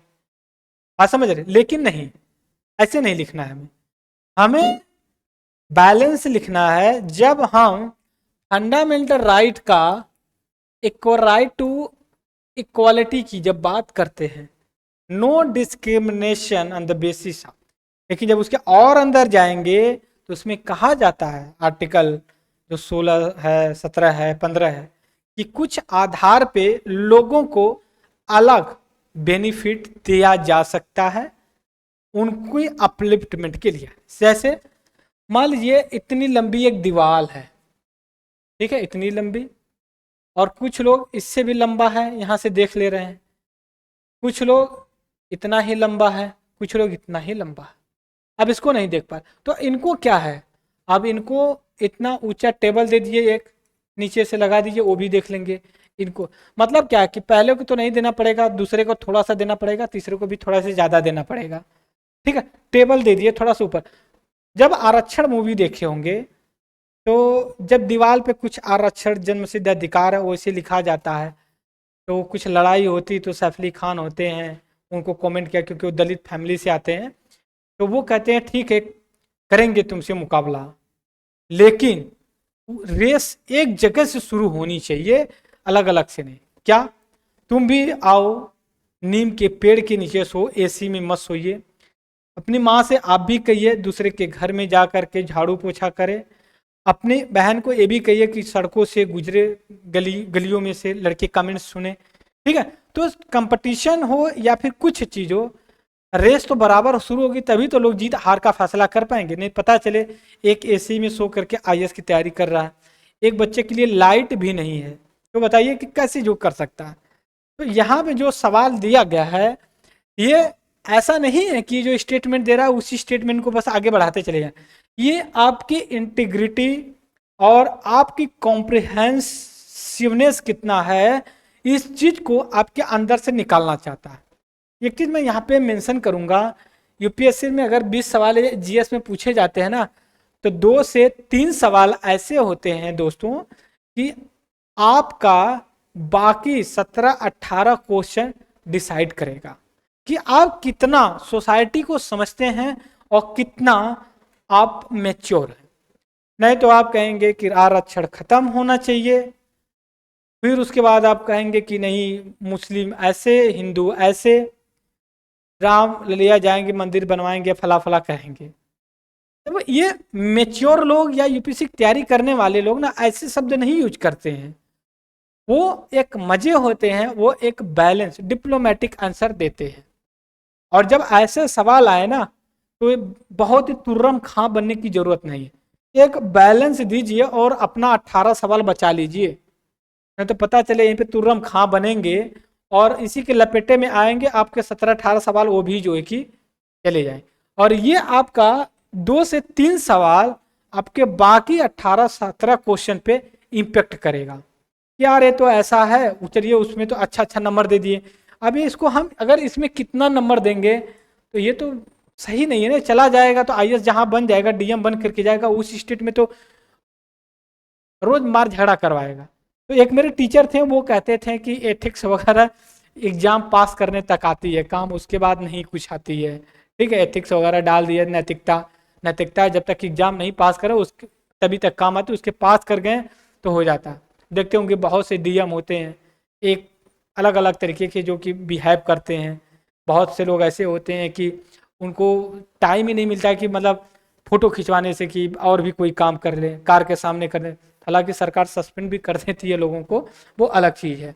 S1: आप समझ रहे, लेकिन नहीं, ऐसे नहीं लिखना है हमें। हमें बैलेंस लिखना है। जब हम फंडामेंटल राइट का इक्वल राइट टू इक्वालिटी की जब बात करते हैं, no discrimination on the basis of, लेकिन जब उसके और अंदर जाएंगे तो उसमें कहा जाता है, आर्टिकल जो 16 है, 17 है, 15 है, कि कुछ आधार पे लोगों को अलग बेनिफिट दिया जा सकता है उनकी अपलिफ्टमेंट के लिए। जैसे मान लीजिए इतनी लंबी एक दीवार है, ठीक है, इतनी लंबी, और कुछ लोग इससे भी लंबा है, यहाँ से देख ले रहे हैं, कुछ लोग इतना ही लंबा है, कुछ लोग इतना ही लंबा है, अब इसको नहीं देख पा, तो इनको क्या है, अब इनको इतना ऊंचा टेबल दे दीजिए, एक नीचे से लगा दीजिए, वो भी देख लेंगे इनको। मतलब क्या है कि पहले को तो नहीं देना पड़ेगा, दूसरे को थोड़ा सा देना पड़ेगा, तीसरे को भी थोड़ा सा ज़्यादा देना पड़ेगा, ठीक है, टेबल दे दिए थोड़ा सा ऊपर। जब आरक्षण मूवी देखे होंगे तो जब दीवार पे कुछ आरक्षण जन्मसिद्ध अधिकार है वैसे लिखा जाता है, तो कुछ लड़ाई होती तो सैफ अली खान होते हैं, उनको कमेंट किया क्योंकि वो दलित फैमिली से आते हैं, तो वो कहते हैं ठीक है करेंगे तुमसे मुकाबला, लेकिन रेस एक जगह से शुरू होनी चाहिए, अलग अलग से नहीं। क्या तुम भी आओ नीम के पेड़ के नीचे सो, एसी में मत सोइए, अपनी माँ से आप भी कहिए दूसरे के घर में जा कर के झाड़ू पोछा करे, अपनी बहन को ये भी कहिए कि सड़कों से गुजरे गलियों में से लड़के कमेंट्स सुने, ठीक है। तो कंपटीशन हो या फिर कुछ चीज हो, रेस तो बराबर शुरू होगी तभी तो लोग जीत हार का फैसला कर पाएंगे। नहीं पता चले एक एसी में सो करके आईएएस की तैयारी कर रहा है, एक बच्चे के लिए लाइट भी नहीं है, तो बताइए कि कैसे जो कर सकता है। तो यहाँ पे जो सवाल दिया गया है ये ऐसा नहीं है कि जो स्टेटमेंट दे रहा है उसी स्टेटमेंट को बस आगे बढ़ाते चले जाए, ये आपकी इंटीग्रिटी और आपकी कॉम्प्रिहेंसिवनेस कितना है इस चीज को आपके अंदर से निकालना चाहता है। एक चीज मैं यहाँ पे मेंशन करूंगा, यूपीएससी में अगर 20 सवाल जीएस में पूछे जाते हैं ना, तो 2 से 3 सवाल ऐसे होते हैं दोस्तों कि आपका बाकी 17-18 क्वेश्चन डिसाइड करेगा कि आप कितना सोसाइटी को समझते हैं और कितना आप मैच्योर हैं। नहीं तो आप कहेंगे कि आरक्षण खत्म होना चाहिए, फिर उसके बाद आप कहेंगे कि नहीं मुस्लिम ऐसे, हिंदू ऐसे, राम लिया जाएंगे, मंदिर बनवाएंगे, फला फला कहेंगे। तो ये मैच्योर लोग या यूपीएससी की तैयारी करने वाले लोग ना ऐसे शब्द नहीं यूज करते हैं, वो एक मजे होते हैं, वो एक बैलेंस डिप्लोमेटिक आंसर देते हैं। और जब ऐसे सवाल आए ना तो बहुत ही तुर्रम खां बनने की जरूरत नहीं है, एक बैलेंस दीजिए और अपना 18 सवाल बचा लीजिए, नहीं तो पता चले यहीं पे तुर्रम खां बनेंगे और इसी के लपेटे में आएंगे आपके 17-18 सवाल वो भी जो है कि चले जाएं, और ये आपका 2 से 3 सवाल आपके बाकी 18-17 क्वेश्चन पे इम्पेक्ट करेगा। यार ये तो ऐसा है, चलिए उसमें तो अच्छा नंबर दे दिए, अभी इसको हम अगर इसमें कितना नंबर देंगे तो ये तो सही नहीं है ना, चला जाएगा तो आईएएस जहां बन जाएगा, डीएम बन करके जाएगा, उस स्टेट में तो रोज मार झगड़ा करवाएगा। तो एक मेरे टीचर थे वो कहते थे कि एथिक्स वगैरह एग्जाम पास करने तक आती है काम, उसके बाद नहीं कुछ आती है, ठीक है, एथिक्स वगैरह डाल दिया, नैतिकता जब तक एग्जाम नहीं पास करे उसके तभी तक काम आती, उसके पास कर गए तो हो जाता। देखते होंगे बहुत से डीएम होते हैं एक अलग अलग तरीके के जो कि बिहेव करते हैं, बहुत से लोग ऐसे होते हैं कि उनको टाइम ही नहीं मिलता है कि मतलब फोटो खिंचवाने से कि और भी कोई काम कर ले, कार के सामने कर ले, हालांकि सरकार सस्पेंड भी कर देती है लोगों को, वो अलग चीज़ है।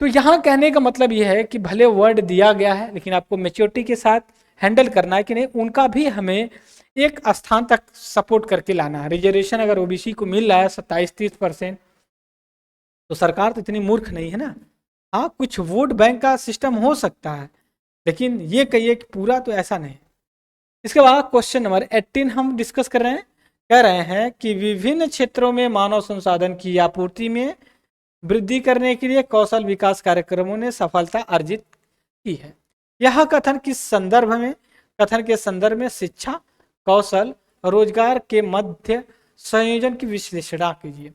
S1: तो यहाँ कहने का मतलब ये है कि भले वर्ड दिया गया है लेकिन आपको मैच्योरिटी के साथ हैंडल करना है कि नहीं, उनका भी हमें एक स्थान तक सपोर्ट करके लाना है। रिजर्वेशन अगर ओबीसी को मिल रहा है 27-30%, तो सरकार तो इतनी मूर्ख नहीं है ना। हाँ, कुछ वोट बैंक का सिस्टम हो सकता है, लेकिन ये कहिए कि पूरा तो ऐसा नहीं। इसके बाद क्वेश्चन नंबर 18 हम डिस्कस कर रहे हैं। कह रहे हैं कि विभिन्न क्षेत्रों में मानव संसाधन की आपूर्ति में वृद्धि करने के लिए कौशल विकास कार्यक्रमों ने सफलता अर्जित की है। यह कथन के संदर्भ में शिक्षा, कौशल, रोजगार के मध्य संयोजन की विश्लेषण कीजिए।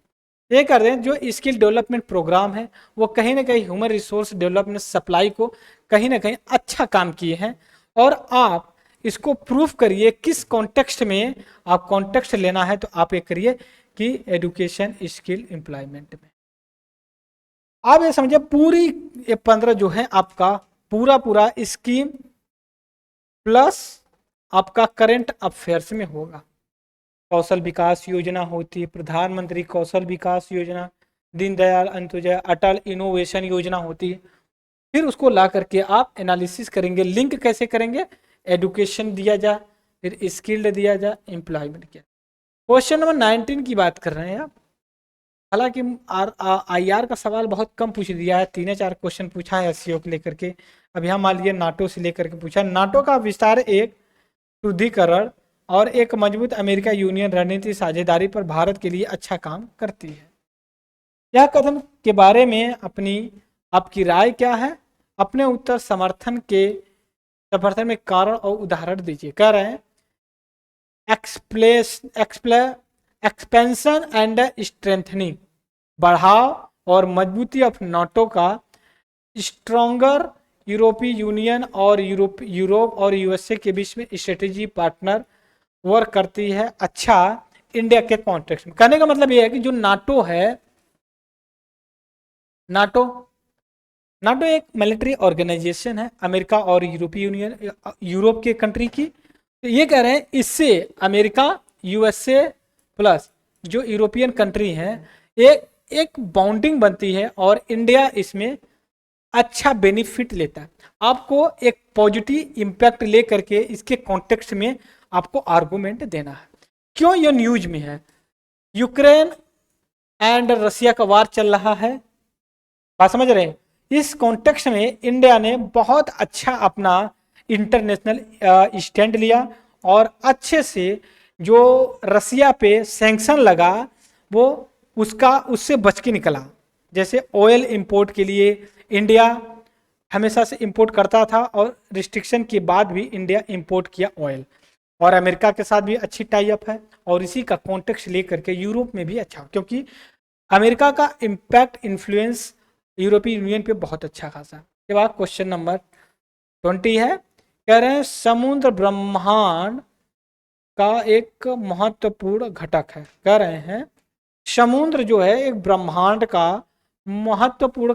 S1: ये कर रहे हैं जो स्किल डेवलपमेंट प्रोग्राम है वो कहीं ना कहीं ह्यूमन रिसोर्स डेवलपमेंट सप्लाई को कहीं ना कहीं अच्छा काम किए हैं, और आप इसको प्रूफ करिए किस कॉन्टेक्स्ट में। आप कॉन्टेक्स्ट लेना है तो आप ये करिए कि एजुकेशन, स्किल, एम्प्लॉयमेंट में। आप ये समझिए पूरी ये 15 जो है आपका पूरा स्कीम प्लस आपका करंट अफेयर्स में होगा। कौशल विकास योजना होती है, प्रधानमंत्री कौशल विकास योजना, दीनदयाल अंत्योदय अटल इनोवेशन योजना होती है। फिर उसको ला करके आप एनालिसिस करेंगे, लिंक कैसे करेंगे, एजुकेशन दिया जाए, फिर स्किल्ड दिया जाए, एम्प्लॉयमेंट किया। क्वेश्चन नंबर 19 की बात कर रहे हैं आप। हालांकि IR का सवाल बहुत कम पूछ दिया है, 3-4 क्वेश्चन पूछा है SEO को लेकर के। अब यहाँ मान लीजिए नाटो से लेकर के पूछा। नाटो का विस्तार एक शुद्धिकरण और एक मजबूत अमेरिका यूनियन रणनीति साझेदारी पर भारत के लिए अच्छा काम करती है। यह कथन के बारे में आपकी राय क्या है? अपने उत्तर समर्थन में कारण और उदाहरण दीजिए। कह रहे हैं एक्सपेंशन एंड स्ट्रेंथनिंग, बढ़ाव और मजबूती ऑफ नाटो का स्ट्रॉन्गर यूरोपीय यूनियन और यूरोप और USA के बीच में स्ट्रेटेजी पार्टनर वर्क करती है। अच्छा, इंडिया के कॉन्टेक्स्ट में कहने का मतलब यह है कि जो नाटो है, नाटो एक मिलिट्री ऑर्गेनाइजेशन है अमेरिका और यूरोपीय यूनियन, यूरोप के कंट्री की। तो ये कह रहे हैं इससे अमेरिका, USA प्लस जो यूरोपियन कंट्री हैं एक बाउंडिंग बनती है और इंडिया इसमें अच्छा बेनिफिट लेता है। आपको एक पॉजिटिव इंपैक्ट ले करके इसके कॉन्टेक्स्ट में आपको आर्गुमेंट देना है। क्यों ये न्यूज में है? यूक्रेन एंड रसिया का वार चल रहा है, बात समझ रहे हैं। इस कॉन्टेक्स्ट में इंडिया ने बहुत अच्छा अपना इंटरनेशनल स्टैंड लिया और अच्छे से जो रसिया पे सैंक्शन लगा वो उससे बच के निकला। जैसे ऑयल इंपोर्ट के लिए इंडिया हमेशा से इंपोर्ट करता था और रिस्ट्रिक्शन के बाद भी इंडिया इंपोर्ट किया ऑयल, और अमेरिका के साथ भी अच्छी टाई अप है, और इसी का कॉन्टेक्स्ट लेकर के यूरोप में भी अच्छा, क्योंकि अमेरिका का इम्पैक्ट इन्फ्लुएंस यूरोपीय यूनियन पे बहुत अच्छा खासा। के बाद क्वेश्चन नंबर 20 है। कह रहे हैं समुद्र ब्रह्मांड का एक महत्वपूर्ण घटक है। कह रहे हैं समुद्र जो है एक ब्रह्मांड का महत्वपूर्ण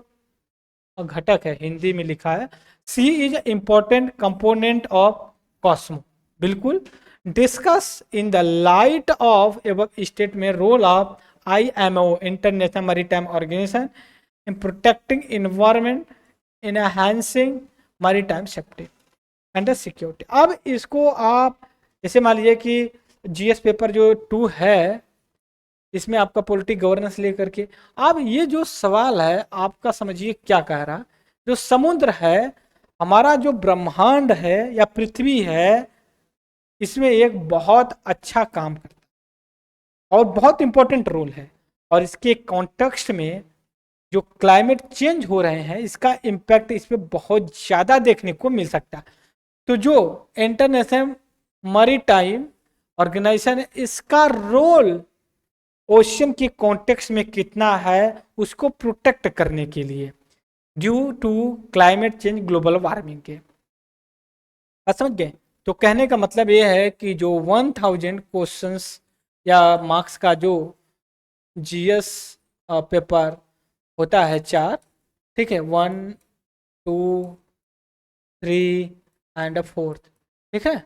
S1: घटक है। हिंदी में लिखा है sea is important component of cosmos. बिल्कुल। Discuss in the light of above state में role of IMO international maritime organization in protecting environment, in enhancing maritime safety and security. अब इसको आप जैसे मान लीजिए कि GS पेपर जो 2 है इसमें आपका पॉलिटिक गवर्नेंस लेकर के अब ये जो सवाल है आपका समझिए क्या कह रहा है। जो समुद्र है, हमारा जो ब्रह्मांड है या पृथ्वी है, इसमें एक बहुत अच्छा काम करता है और बहुत इंपॉर्टेंट रोल है, और इसके कॉन्टेक्स्ट में जो क्लाइमेट चेंज हो रहे हैं इसका इम्पैक्ट इस पर बहुत ज़्यादा देखने को मिल सकता है। तो जो इंटरनेशनल मैरीटाइम ऑर्गेनाइजेशन है इसका रोल ओशन के कॉन्टेक्स्ट में कितना है उसको प्रोटेक्ट करने के लिए due to climate change, global warming के। समझ गए? तो कहने का मतलब ये है कि जो 1000 क्वेश्चंस या मार्क्स का जो GS पेपर होता है 4, ठीक है, 1, 2, 3 एंड 4, ठीक है,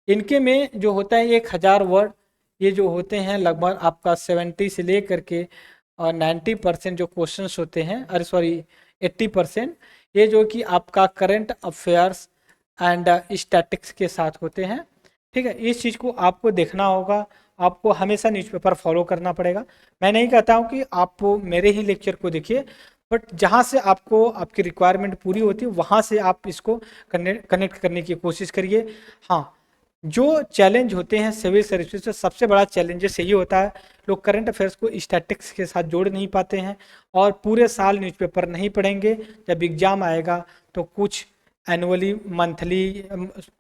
S1: इनके में जो होता है 1000 वर्ड, ये जो होते हैं लगभग आपका 70 से लेकर के 90% जो क्वेश्चंस होते हैं, अरे सॉरी 80%, ये जो कि आपका करंट अफेयर्स एंड स्टैटिक्स के साथ होते हैं। ठीक है, इस चीज़ को आपको देखना होगा, आपको हमेशा न्यूज़पेपर फॉलो करना पड़ेगा। मैं नहीं कहता हूँ कि आप मेरे ही लेक्चर को देखिए, बट जहाँ से आपको आपकी रिक्वायरमेंट पूरी होती है वहाँ से आप इसको कनेक्ट करने की कोशिश करिए। हाँ, जो चैलेंज होते हैं सिविल सर्विसेज से, सबसे बड़ा चैलेंजेस यही होता है, लोग करंट अफेयर्स को स्टैटिक्स के साथ जोड़ नहीं पाते हैं और पूरे साल न्यूज़पेपर नहीं पढ़ेंगे। जब एग्ज़ाम आएगा तो कुछ एनुअली मंथली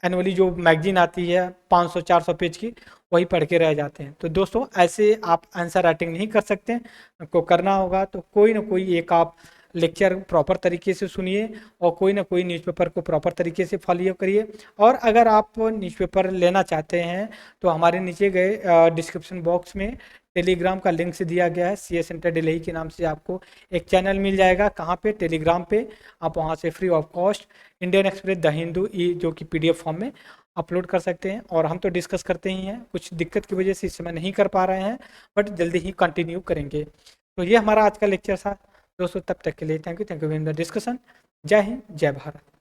S1: एनुअली जो मैगजीन आती है 500-400 पेज की, वही पढ़ के रह जाते हैं। तो दोस्तों ऐसे आप आंसर राइटिंग नहीं कर सकते, आपको करना होगा तो कोई ना कोई एक आप लेक्चर प्रॉपर तरीके से सुनिए और कोई ना कोई न्यूज़पेपर को प्रॉपर तरीके से फॉलो करिए। और अगर आप न्यूज़पेपर लेना चाहते हैं तो हमारे नीचे गए डिस्क्रिप्शन बॉक्स में टेलीग्राम का लिंक से दिया गया है, CS सेंटर दिल्ली के नाम से आपको एक चैनल मिल जाएगा। कहाँ पे? टेलीग्राम पे। आप वहाँ से free of cost Indian express, the Hindu जो कि PDF फॉर्म में अपलोड कर सकते हैं। और हम तो डिस्कस करते ही हैं, कुछ दिक्कत की वजह से इस समय नहीं कर पा रहे हैं, बट जल्दी ही कंटिन्यू करेंगे। तो ये हमारा आज का लेक्चर था दोस्तों। तब तक के लिए thank you in the discussion. जय हिंद, जय भारत।